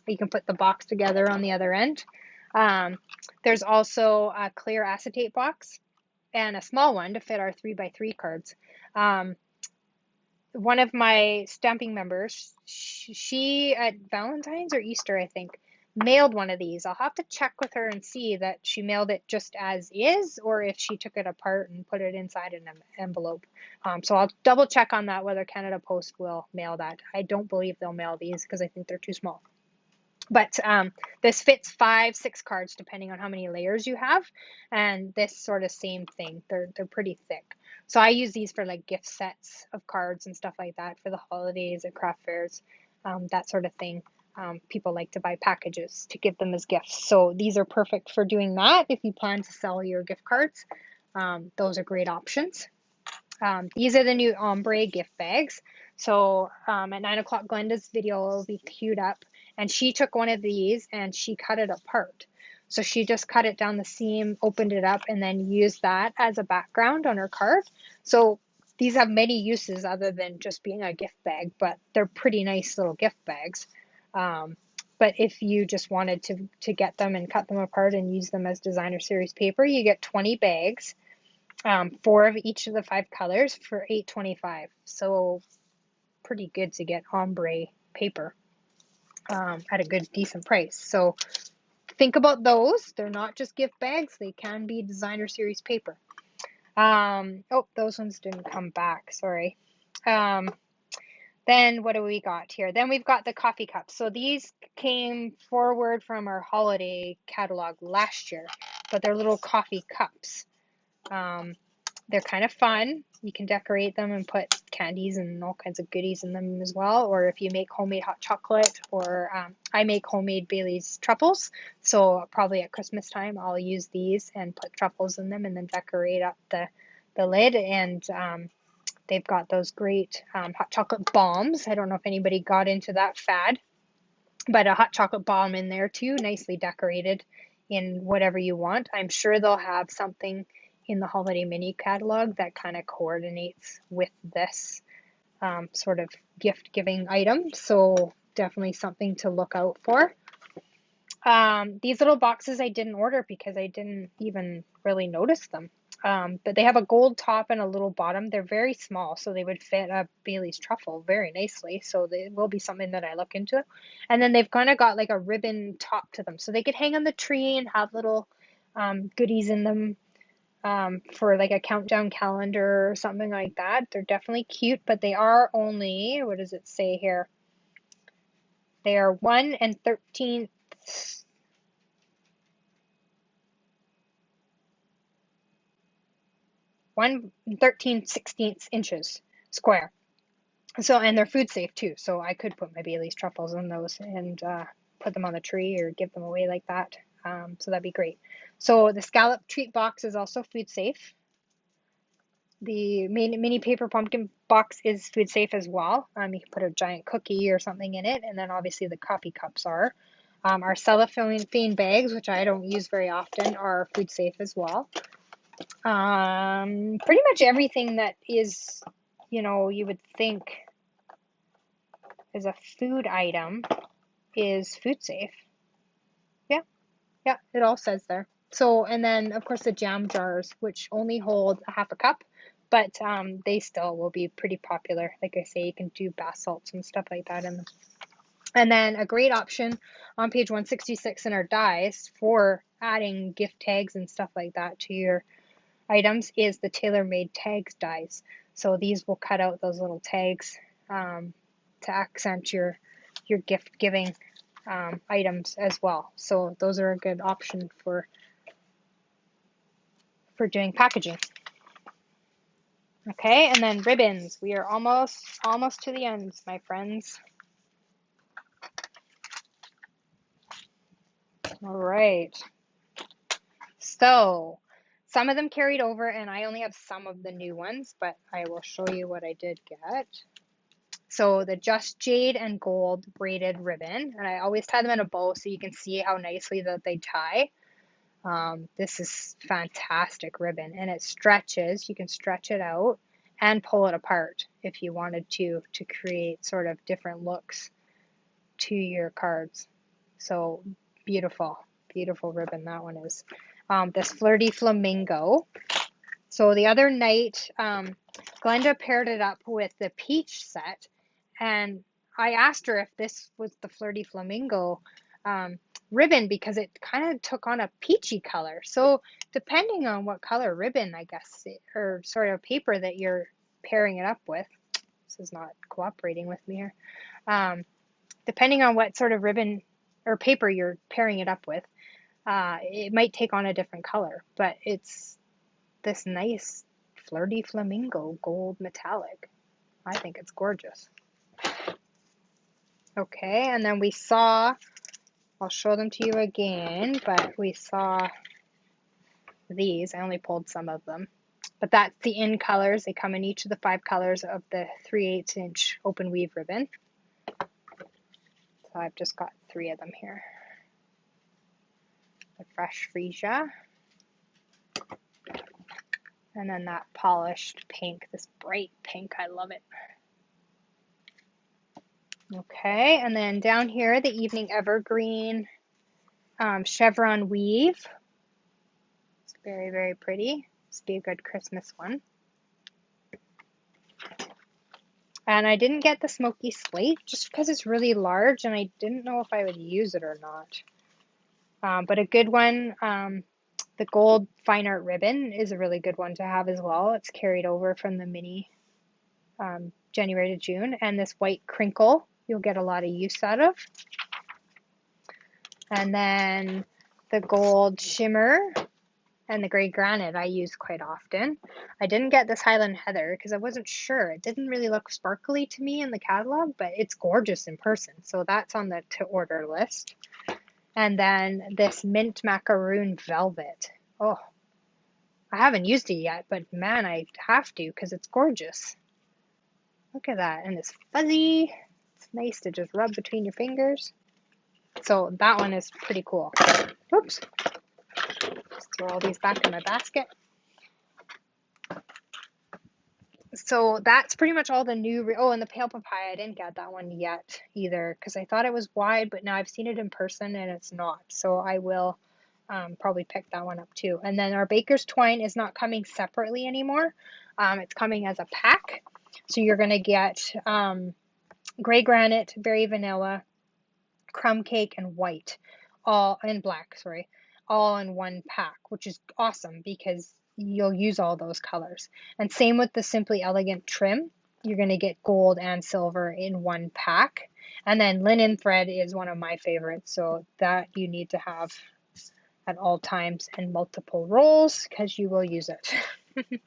You can put the box together on the other end. There's also a clear acetate box and a small one to fit our 3x3 cards. One of my stamping members, she at Valentine's or Easter, I think, mailed one of these. I'll have to check with her and see that she mailed it just as is, or if she took it apart and put it inside an envelope. So I'll double check on that, whether Canada Post will mail that. I don't believe they'll mail these because I think they're too small. But this fits 5-6 cards depending on how many layers you have, and this sort of same thing. They're pretty thick. So I use these for like gift sets of cards and stuff like that for the holidays and craft fairs, that sort of thing. People like to buy packages to give them as gifts. So these are perfect for doing that if you plan to sell your gift cards. Those are great options. These are the new Ombre gift bags. So at 9 o'clock, Glenda's video will be queued up, and she took one of these and she cut it apart. So she just cut it down the seam, opened it up, and then used that as a background on her card. So these have many uses other than just being a gift bag, but they're pretty nice little gift bags. But if you just wanted to get them and cut them apart and use them as designer series paper, you get 20 bags, 4 of each of the 5 colors for $8.25. So pretty good to get ombre paper at a good, decent price. So think about those. They're not just gift bags. They can be designer series paper. Oh, those ones didn't come back. Sorry. Then what do we got here? Then we've got the coffee cups. So these came forward from our holiday catalog last year, but they're little coffee cups. They're kind of fun. You can decorate them and put candies and all kinds of goodies in them as well. Or if you make homemade hot chocolate, or I make homemade Bailey's truffles. So probably at Christmas time, I'll use these and put truffles in them and then decorate up the lid. And they've got those great hot chocolate bombs. I don't know if anybody got into that fad, but a hot chocolate bomb in there too, nicely decorated in whatever you want. I'm sure they'll have something in the holiday mini catalog that kind of coordinates with this sort of gift giving item. So definitely something to look out for. These little boxes I didn't order because I didn't even really notice them. But they have a gold top and a little bottom. They're very small, so they would fit a Bailey's truffle very nicely. So they will be something that I look into. And then they've kind of got like a ribbon top to them, so they could hang on the tree and have little goodies in them. For like a countdown calendar or something like that. They're definitely cute, but they are only, what does it say here? They are 1 13 1 13/16 inches square. So, and they're food safe too. So I could put my Bailey's truffles in those and put them on the tree or give them away like that. So that'd be great. So the scallop treat box is also food safe. The mini paper pumpkin box is food safe as well. You can put a giant cookie or something in it, and then obviously the coffee cups are. Our cellophane bags, which I don't use very often, are food safe as well. Pretty much everything that is, you would think is a food item is food safe. Yeah, yeah, it all says there. So, and then of course the jam jars, which only hold a half a cup, but they still will be pretty popular. Like I say, you can do bath salts and stuff like that in them. And then a great option on page 166 in our dies for adding gift tags and stuff like that to your items is the Tailor-Made tags dies. So these will cut out those little tags to accent your gift giving items as well. So those are a good option for doing packaging. Okay, and then ribbons. We are almost to the ends, my friends. All right. So some of them carried over, and I only have some of the new ones, but I will show you what I did get. So the Just Jade and Gold braided ribbon, and I always tie them in a bow so you can see how nicely that they tie. This is fantastic ribbon, and it stretches. You can stretch it out and pull it apart if you wanted to create sort of different looks to your cards. So beautiful, beautiful ribbon that one is. This Flirty Flamingo. So the other night, Glenda paired it up with the peach set, and I asked her if this was the Flirty Flamingo ribbon because it kind of took on a peachy color. So depending on what color ribbon, I guess, or sort of paper that you're pairing it up with, this is not cooperating with me here. Depending on what sort of ribbon or paper you're pairing it up with, it might take on a different color, but it's this nice Flirty Flamingo gold metallic. I think it's gorgeous. Okay, and then we saw, I'll show them to you again, but we saw these. I only pulled some of them. But that's the in colors. They come in each of the 5 colors of the 3/8 inch open weave ribbon. So I've just got 3 of them here. The fresh freesia. And then that polished pink, this bright pink, I love it. Okay, and then down here, the Evening Evergreen chevron weave. It's very, very pretty. This would be a good Christmas one. And I didn't get the smoky slate just because it's really large and I didn't know if I would use it or not. But a good one, the gold fine art ribbon is a really good one to have as well. It's carried over from the mini January to June. And this white crinkle, you'll get a lot of use out of. And then the gold shimmer and the gray granite I use quite often. I didn't get this Highland Heather because I wasn't sure. It didn't really look sparkly to me in the catalog, but it's gorgeous in person. So that's on the to order list. And then this mint macaroon velvet. Oh, I haven't used it yet, but man, I have to because it's gorgeous. Look at that. And it's fuzzy. It's nice to just rub between your fingers. So that one is pretty cool. Oops. Just throw all these back in my basket. So that's pretty much all the new. Oh, and the pale papaya, I didn't get that one yet either because I thought it was wide, but now I've seen it in person and it's not. So I will probably pick that one up too. And then our Baker's Twine is not coming separately anymore. It's coming as a pack. So you're going to get gray granite, berry vanilla, crumb cake, and white, all in black, sorry, all in one pack, which is awesome because you'll use all those colors. And same with the Simply Elegant trim. You're going to get gold and silver in one pack. And then linen thread is one of my favorites, so that you need to have at all times in multiple rolls because you will use it.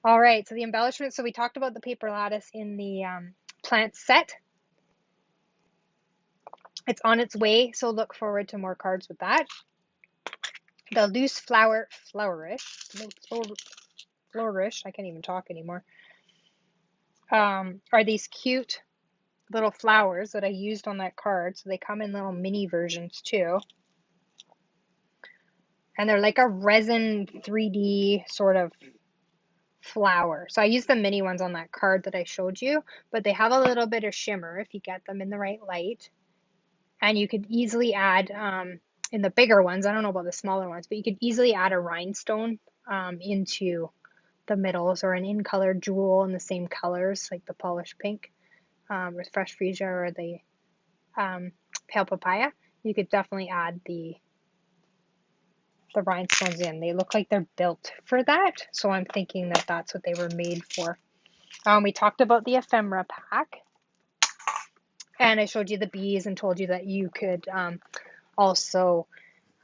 All right, so the embellishment. So we talked about the paper lattice in the plant set. It's on its way, so look forward to more cards with that. The loose flourish, I can't even talk anymore, are these cute little flowers that I used on that card. So they come in little mini versions too. And they're like a resin 3D sort of flower. So I used the mini ones on that card that I showed you, but they have a little bit of shimmer if you get them in the right light. And you could easily add, in the bigger ones, I don't know about the smaller ones, but you could easily add a rhinestone into the middles, or an in-color jewel in the same colors, like the polished pink with fresh freesia, or the pale papaya. You could definitely add the rhinestones in. They look like they're built for that, so I'm thinking that that's what they were made for. We talked about the Ephemera Pack, and I showed you the bees and told you that you could also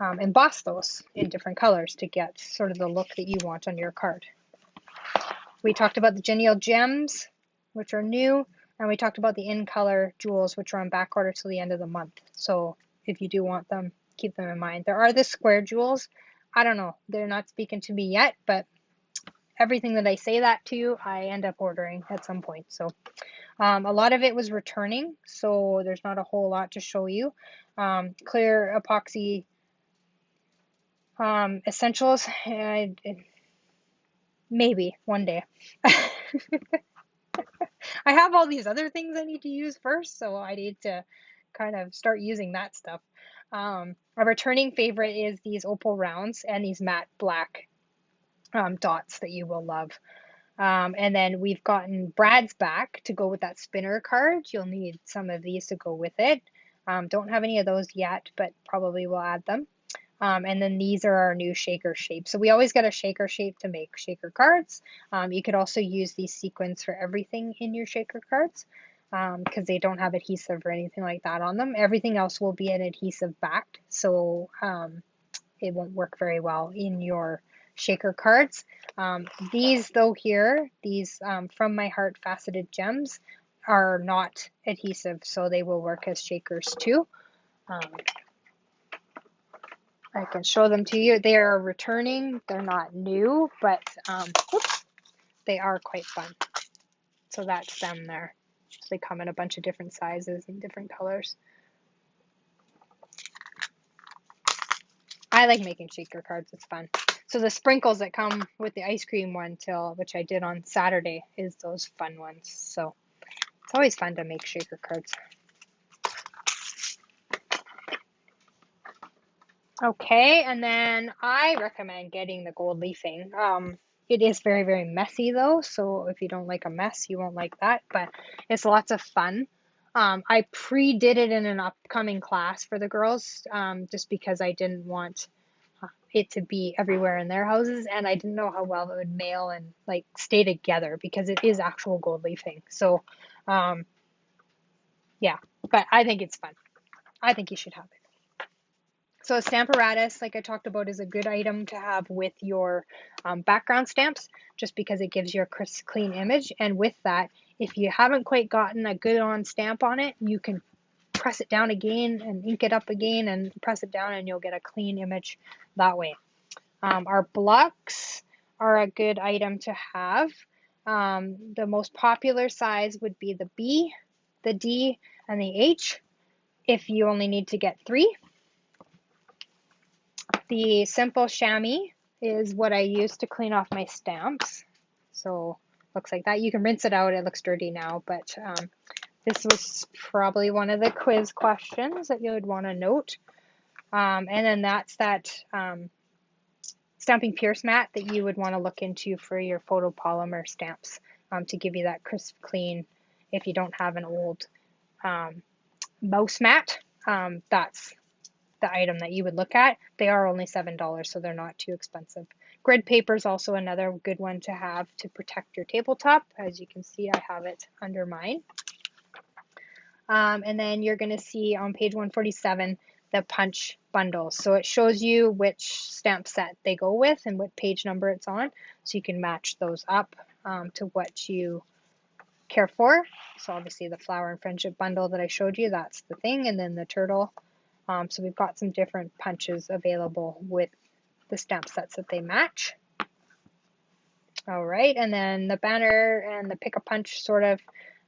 emboss those in different colors to get sort of the look that you want on your card. We talked about the Genial Gems, which are new, and we talked about the in-color jewels, which are on back order till the end of the month. So if you do want them, keep them in mind. There are the square jewels. I don't know. They're not speaking to me yet, but everything that I say that to, I end up ordering at some point. So a lot of it was returning, so there's not a whole lot to show you. Clear epoxy essentials, maybe one day. I have all these other things I need to use first, so I need to kind of start using that stuff. A returning favorite is these opal rounds and these matte black dots that you will love. And then we've gotten Brad's back to go with that spinner card. You'll need some of these to go with it. Don't have any of those yet, but probably will add them. And then these are our new shaker shape. So we always get a shaker shape to make shaker cards. You could also use these sequins for everything in your shaker cards because they don't have adhesive or anything like that on them. Everything else will be an adhesive backed, so it won't work very well in your shaker cards. These though here, these From My Heart faceted gems are not adhesive, so they will work as shakers too. I can show them to you. They are returning. They're not new, but they are quite fun. So that's them there. So they come in a bunch of different sizes and different colors. I like making shaker cards. It's fun. So the sprinkles that come with the ice cream one, which I did on Saturday, is those fun ones. So it's always fun to make shaker cards. Okay, and then I recommend getting the gold leafing. It is very, very messy though, so if you don't like a mess, you won't like that, but it's lots of fun. I pre-did it in an upcoming class for the girls, just because I didn't want it to be everywhere in their houses, and I didn't know how well it would mail and like stay together because it is actual gold leafing. So, yeah, but I think it's fun. I think you should have it. So a Stamparatus, like I talked about, is a good item to have with your background stamps, just because it gives you a crisp, clean image. And with that, if you haven't quite gotten a good on stamp on it, you can press it down again and ink it up again and press it down, and you'll get a clean image that way. Our blocks are a good item to have. The most popular size would be the B, the D, and the H if you only need to get 3. The simple chamois is what I use to clean off my stamps. So looks like that. You can rinse it out. It looks dirty now, but this was probably one of the quiz questions that you would want to note. And then that's that Stamping Pierce mat that you would want to look into for your photopolymer stamps to give you that crisp, clean. If you don't have an old mouse mat, that's the item that you would look at. They are only $7, so they're not too expensive. Grid paper is also another good one to have to protect your tabletop. As you can see, I have it under mine. And then you're going to see on page 147 the punch bundles. So it shows you which stamp set they go with and what page number it's on. So you can match those up to what you care for. So obviously the flower and friendship bundle that I showed you, that's the thing. And then the turtle. So we've got some different punches available with the stamp sets that they match. All right, and then the banner and the pick a punch sort of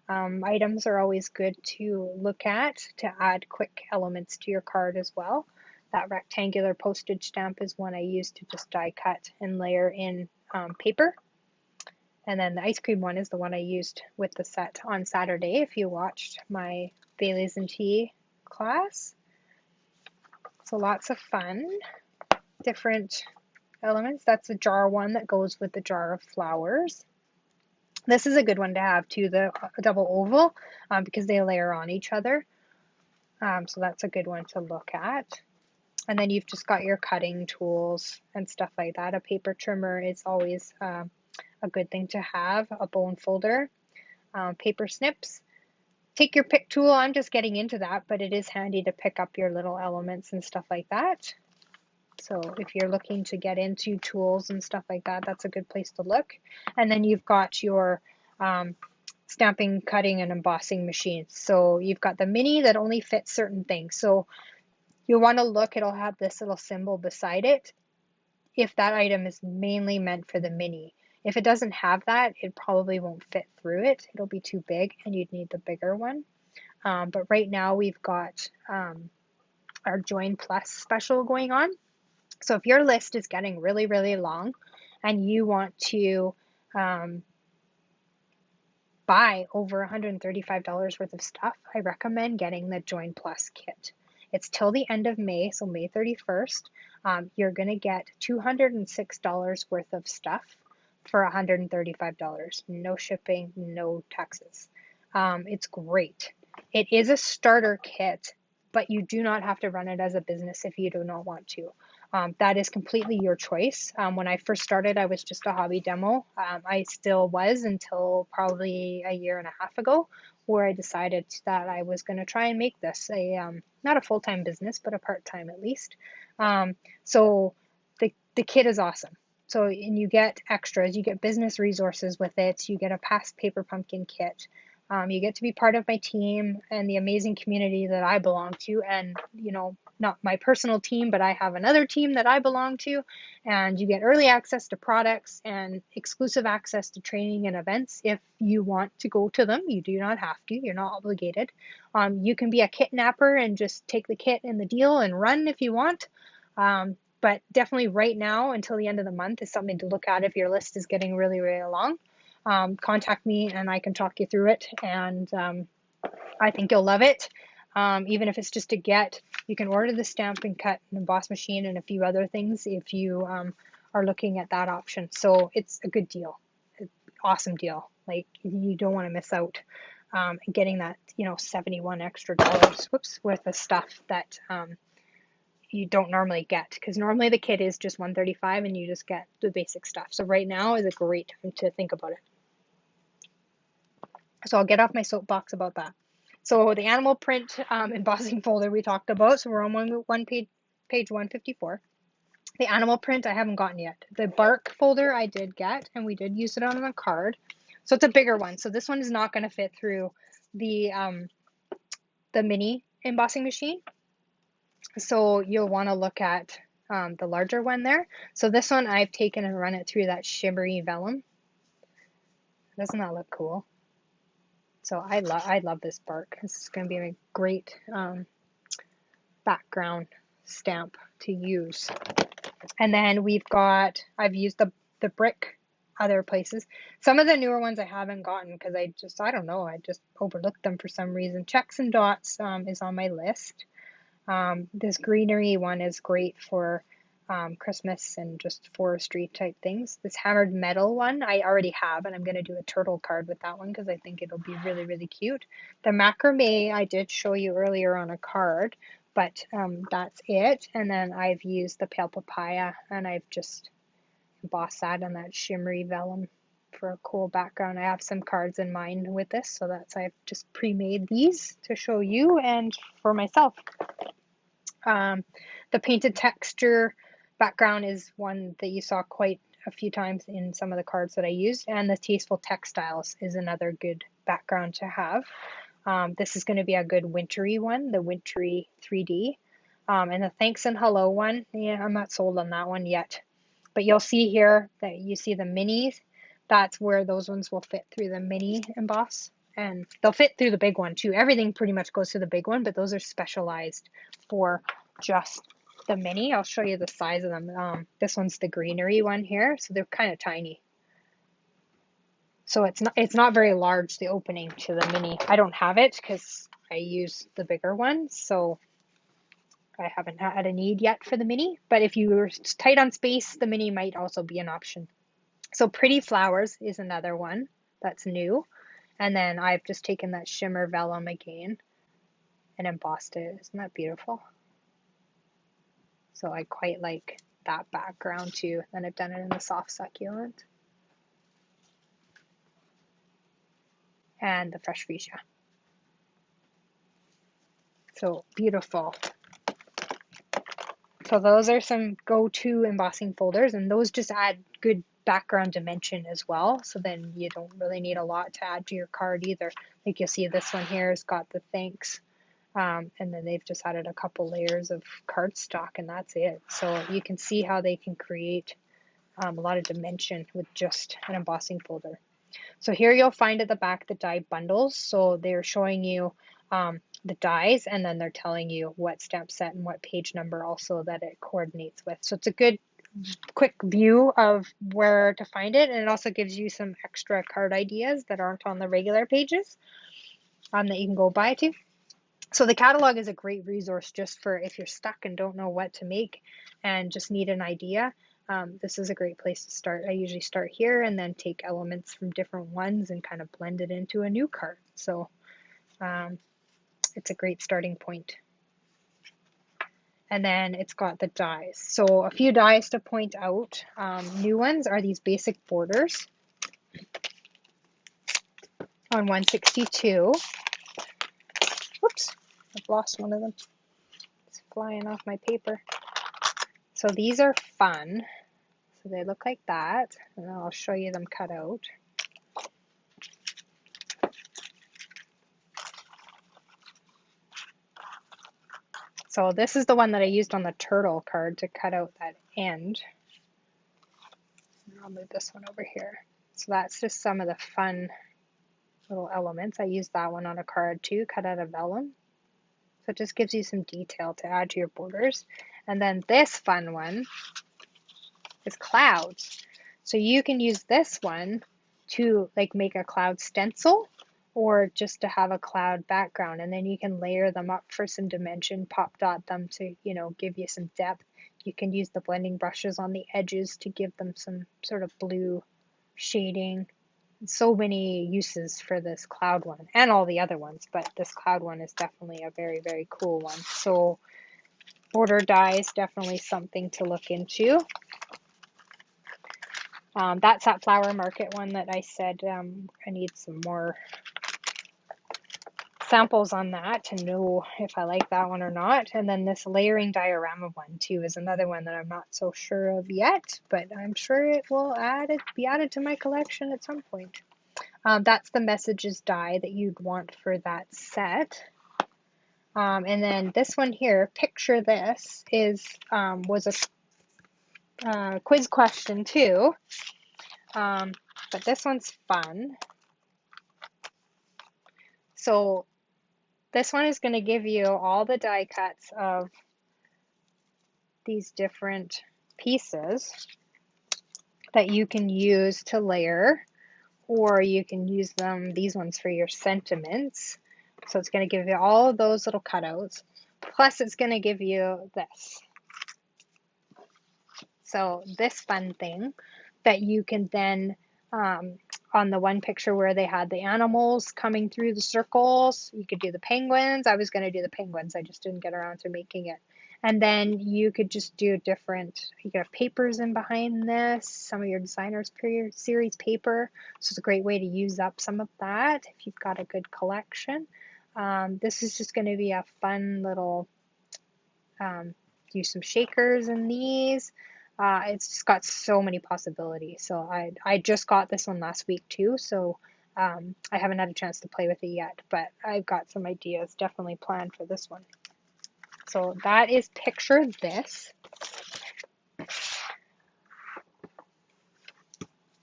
items are always good to look at to add quick elements to your card as well. That rectangular postage stamp is one I use to just die cut and layer in paper. And then the ice cream one is the one I used with the set on Saturday if you watched my Baileys and Tea class. So lots of fun, different elements. That's the jar one that goes with the jar of flowers. This is a good one to have too, the double oval, because they layer on each other. So that's a good one to look at. And then you've just got your cutting tools and stuff like that. A paper trimmer is always a good thing to have. A bone folder, paper snips. Take your pick tool. I'm just getting into that, but it is handy to pick up your little elements and stuff like that. So if you're looking to get into tools and stuff like that, that's a good place to look. And then you've got your stamping, cutting, and embossing machines. So you've got the mini that only fits certain things. So you'll want to look, it'll have this little symbol beside it if that item is mainly meant for the mini. If it doesn't have that, it probably won't fit through it. It'll be too big and you'd need the bigger one. But right now we've got our Join Plus special going on. So if your list is getting really, really long and you want to buy over $135 worth of stuff, I recommend getting the Join Plus kit. It's till the end of May, so May 31st. You're going to get $206 worth of stuff for $135. No shipping, no taxes. It's great. It is a starter kit, but you do not have to run it as a business if you do not want to. That is completely your choice. When I first started, I was just a hobby demo. I still was until probably a year and a half ago, where I decided that I was going to try and make this not a full-time business, but a part-time at least. So the kit is awesome. So, and you get extras, you get business resources with it, you get a past paper pumpkin kit. You get to be part of my team and the amazing community that I belong to, and not my personal team, but I have another team that I belong to, and you get early access to products and exclusive access to training and events if you want to go to them. You do not have to, you're not obligated. You can be a kit napper and just take the kit and the deal and run if you want. But definitely right now until the end of the month is something to look at if your list is getting really, really long. Contact me and I can talk you through it, and I think you'll love it. Even if it's just to get, you can order the stamp and cut and emboss machine and a few other things if you are looking at that option. So it's a good deal, awesome deal. Like you don't want to miss out getting that, $71 extra worth of stuff that you don't normally get, because normally the kit is just $135 and you just get the basic stuff. So right now is a great time to think about it. So I'll get off my soapbox about that. So the animal print embossing folder we talked about. So we're on page 154. The animal print I haven't gotten yet. The bark folder I did get, and we did use it on a card. So it's a bigger one. So this one is not going to fit through the mini embossing machine. So you'll want to look at the larger one there. So this one I've taken and run it through that shimmery vellum. Doesn't that look cool? So I love this bark. This is going to be a great background stamp to use. And then I've used the brick other places. Some of the newer ones I haven't gotten because I don't know, I just overlooked them for some reason. Checks and Dots is on my list. This greenery one is great for Christmas and just forestry type things. This hammered metal one I already have, and I'm going to do a turtle card with that one because I think it'll be really, really cute. The macrame I did show you earlier on a card, but that's it. And then I've used the pale papaya, and I've just embossed that on that shimmery vellum for a cool background. I have some cards in mind with this, so I've just pre-made these to show you and for myself. The painted texture background is one that you saw quite a few times in some of the cards that I used, and the tasteful textiles is another good background to have. This is going to be a good wintry one, the wintry 3D. And the thanks and hello one, yeah, I'm not sold on that one yet. But you'll see here that you see the minis. That's where those ones will fit through the mini emboss. And they'll fit through the big one too. Everything pretty much goes through the big one, but those are specialized for just the mini. I'll show you the size of them. This one's the greenery one here, so they're kind of tiny. So it's not very large, the opening to the mini. I don't have it because I use the bigger one, so I haven't had a need yet for the mini. But if you were tight on space, the mini might also be an option. So Pretty Flowers is another one that's new. And then I've just taken that shimmer vellum again and embossed it. Isn't that beautiful? So I quite like that background too. Then I've done it in the soft succulent. And the fresh fuchsia. So beautiful. So those are some go-to embossing folders, and those just add good background dimension as well. So then you don't really need a lot to add to your card either. Like you'll see this one here has got the thanks, and then they've just added a couple layers of cardstock, and that's it. So you can see how they can create a lot of dimension with just an embossing folder. So here you'll find at the back the die bundles. So they're showing you the dies, and then they're telling you what stamp set and what page number also that it coordinates with. So it's a good quick view of where to find it, and it also gives you some extra card ideas that aren't on the regular pages that you can go buy to. So the catalog is a great resource just for if you're stuck and don't know what to make and just need an idea. This is a great place to start. I usually start here and then take elements from different ones and kind of blend it into a new card. So it's a great starting point. And then it's got the dies. So a few dies to point out. New ones are these basic borders on 162. Whoops, I've lost one of them. It's flying off my paper. So these are fun. So they look like that, and I'll show you them cut out. So this is the one that I used on the turtle card to cut out that end. I'll move this one over here. So that's just some of the fun little elements. I used that one on a card too, cut out of vellum. So it just gives you some detail to add to your borders. And then this fun one is clouds. So you can use this one to like make a cloud stencil or just to have a cloud background, and then you can layer them up for some dimension, pop dot them to, you know, give you some depth. You can use the blending brushes on the edges to give them some sort of blue shading. So many uses for this cloud one and all the other ones, but this cloud one is definitely a very, very cool one. So border dies, definitely something to look into. That's that flower market one that I said I need some more samples on that to know if I like that one or not. And then this layering diorama one too is another one that I'm not so sure of yet, but I'm sure it will be added to my collection at some point. That's the messages die that you'd want for that set. And then this one here, picture this, was a quiz question too. But this one's fun. So this one is going to give you all the die cuts of these different pieces that you can use to layer, or you can use these ones for your sentiments. So it's going to give you all of those little cutouts. Plus it's going to give you this. So this fun thing that you can then, on the one picture where they had the animals coming through the circles, you could do the penguins. I was going to do the penguins. I just didn't get around to making it. And then you could just do different, you could have papers in behind this, some of your designer's series paper. So it's a great way to use up some of that if you've got a good collection. This is just going to be a fun little use some shakers in these. It's just got so many possibilities. So I just got this one last week too, so I haven't had a chance to play with it yet, but I've got some ideas definitely planned for this one. So that is picture this.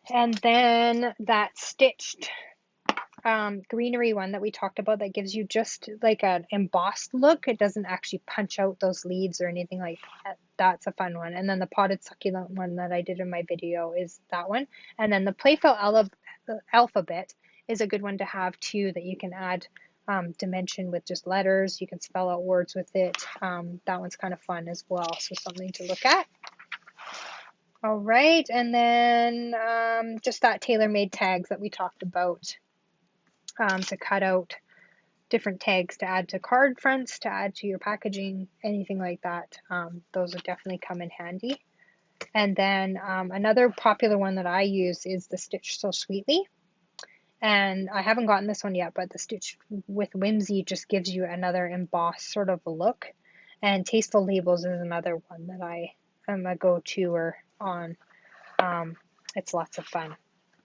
And then that stitched greenery one that we talked about that gives you just like an embossed look. It doesn't actually punch out those leaves or anything like that. That's a fun one. And then the potted succulent one that I did in my video is that one. And then the playful alphabet is a good one to have too, that you can add dimension with just letters. You can spell out words with it. That one's kind of fun as well. So something to look at. All right, and then just that tailor-made tags that we talked about. To cut out different tags to add to card fronts, to add to your packaging, anything like that. Those would definitely come in handy. And then another popular one that I use is the Stitch So Sweetly. And I haven't gotten this one yet, but the Stitch with Whimsy just gives you another embossed sort of look. And Tasteful Labels is another one that I am a go-to-er on. It's lots of fun.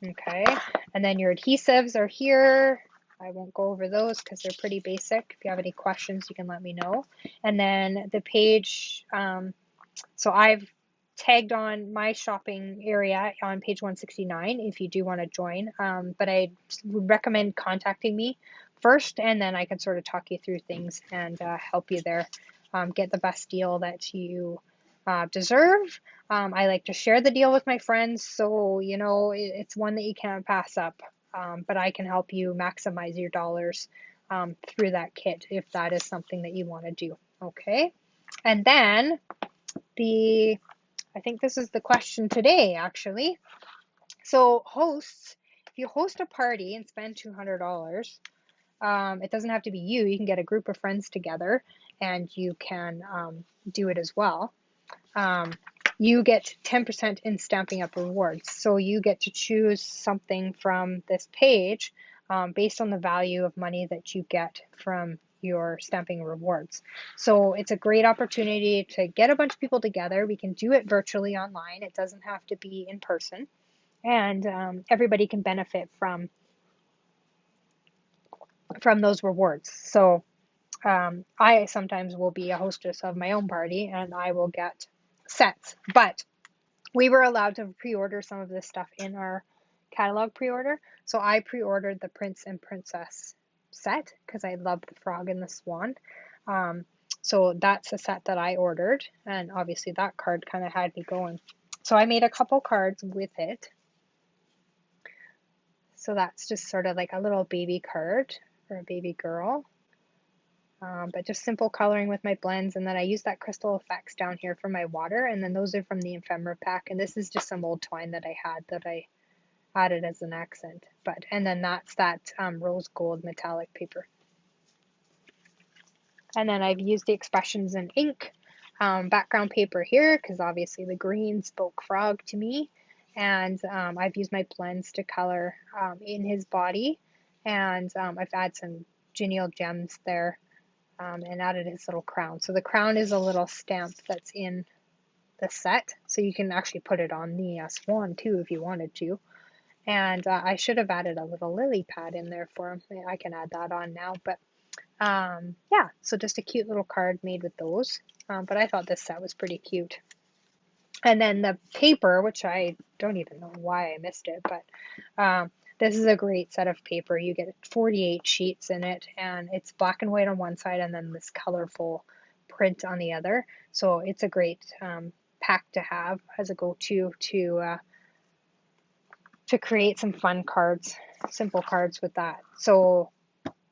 Okay, and then your adhesives are here. I won't go over those because they're pretty basic. If you have any questions, you can let me know. And then the page, so I've tagged on my shopping area on page 169 if you do want to join. But I would recommend contacting me first, and then I can sort of talk you through things and help you there. Get the best deal that you deserve. I like to share the deal with my friends, so you know it's one that you can't pass up. But I can help you maximize your dollars through that kit if that is something that you want to do. Okay, and then I think this is the question today actually. So hosts, if you host a party and spend $200, it doesn't have to be you. You can get a group of friends together, and you can do it as well. You get 10% in Stamping Up rewards. So you get to choose something from this page based on the value of money that you get from your stamping rewards. So it's a great opportunity to get a bunch of people together. We can do it virtually online. It doesn't have to be in person. And everybody can benefit from those rewards. So I sometimes will be a hostess of my own party, and I will get sets, but we were allowed to pre-order some of this stuff in our catalog pre-order. So I pre-ordered the Prince and Princess set because I love the frog and the swan. So that's a set that I ordered, and obviously that card kind of had me going. So I made a couple cards with it. So that's just sort of like a little baby card for a baby girl. But just simple coloring with my blends, and then I use that Crystal Effects down here for my water, and then those are from the Ephemera Pack, and this is just some old twine that I had that I added as an accent. And then that's that rose gold metallic paper. And then I've used the Expressions in ink background paper here because obviously the green spoke frog to me, and I've used my blends to color in his body, and I've added some genial gems there. And added his little crown. So the crown is a little stamp that's in the set, so you can actually put it on the swan too if you wanted to. And I should have added a little lily pad in there for him. I can add that on now, but yeah, so just a cute little card made with those. But I thought this set was pretty cute. And then the paper, which I don't even know why I missed it, but this is a great set of paper. You get 48 sheets in it, and it's black and white on one side and then this colorful print on the other. So it's a great pack to have as a go-to to create some fun cards, simple cards with that. So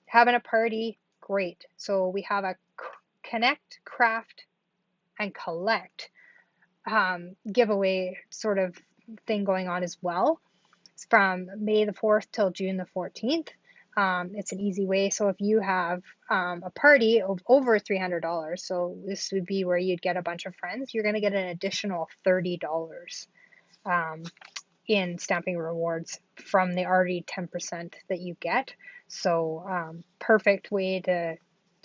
having a party, great. So we have a connect, craft, and collect giveaway sort of thing going on as well. It's from May the 4th till June the 14th. It's an easy way. So if you have a party of over $300, so this would be where you'd get a bunch of friends, you're going to get an additional $30 in stamping rewards from the already 10% that you get. So perfect way to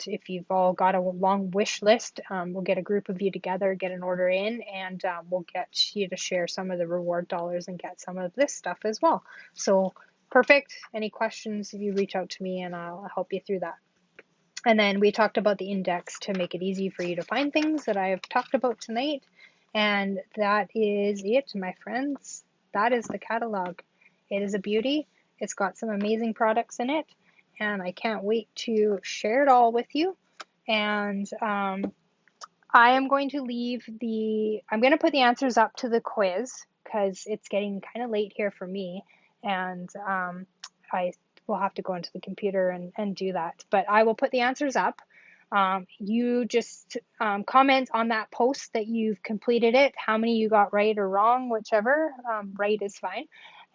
if you've all got a long wish list, we'll get a group of you together, get an order in, and we'll get you to share some of the reward dollars and get some of this stuff as well. So perfect. Any questions, if you reach out to me and I'll help you through that. And then we talked about the index to make it easy for you to find things that I've talked about tonight. And that is it, my friends. That is the catalog. It is a beauty. It's got some amazing products in it, and I can't wait to share it all with you. And I am going to I'm going to put the answers up to the quiz because it's getting kind of late here for me, and I will have to go into the computer and do that. But I will put the answers up. You just comment on that post that you've completed it, how many you got right or wrong, whichever. Right is fine.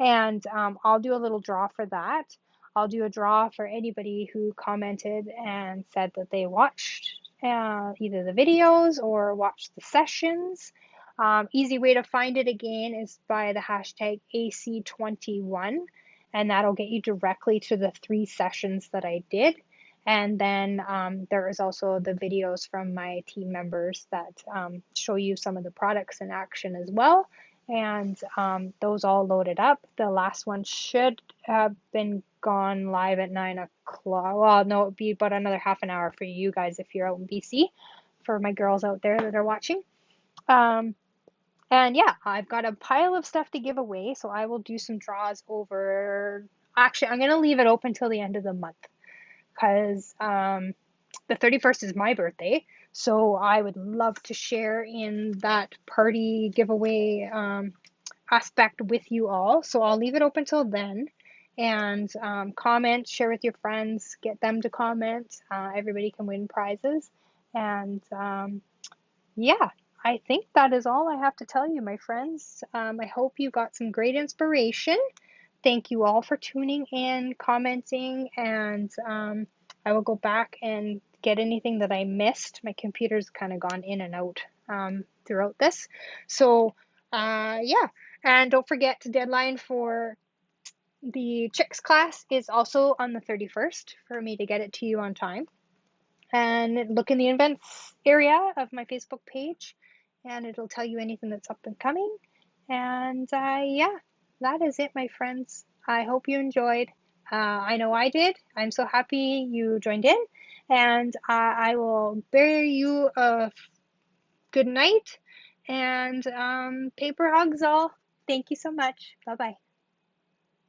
And I'll do a little draw for that. I'll do a draw for anybody who commented and said that they watched either the videos or watched the sessions. Easy way to find it again is by the hashtag AC21, and that'll get you directly to the 3 sessions that I did. And then there is also the videos from my team members that show you some of the products in action as well. And those all loaded up. The last one should have been gone live at 9 o'clock. Well, no, it'd be about another half an hour for you guys if you're out in BC, for my girls out there that are watching. And yeah, I've got a pile of stuff to give away, so I will do some draws over. Actually, I'm going to leave it open till the end of the month because the 31st is my birthday. So I would love to share in that party giveaway aspect with you all. So I'll leave it open till then. And comment, share with your friends, get them to comment. Everybody can win prizes. And yeah, I think that is all I have to tell you, my friends. I hope you got some great inspiration. Thank you all for tuning in, commenting, and I will go back and get anything that I missed. My computer's kind of gone in and out throughout this. So yeah, and don't forget the deadline for the Chicks class is also on the 31st for me to get it to you on time. And look in the events area of my Facebook page, and it'll tell you anything that's up and coming. And yeah, that is it, my friends. I hope you enjoyed. I know I did. I'm so happy you joined in, and I will bear you a good night and paper hugs all. Thank you so much. Bye bye.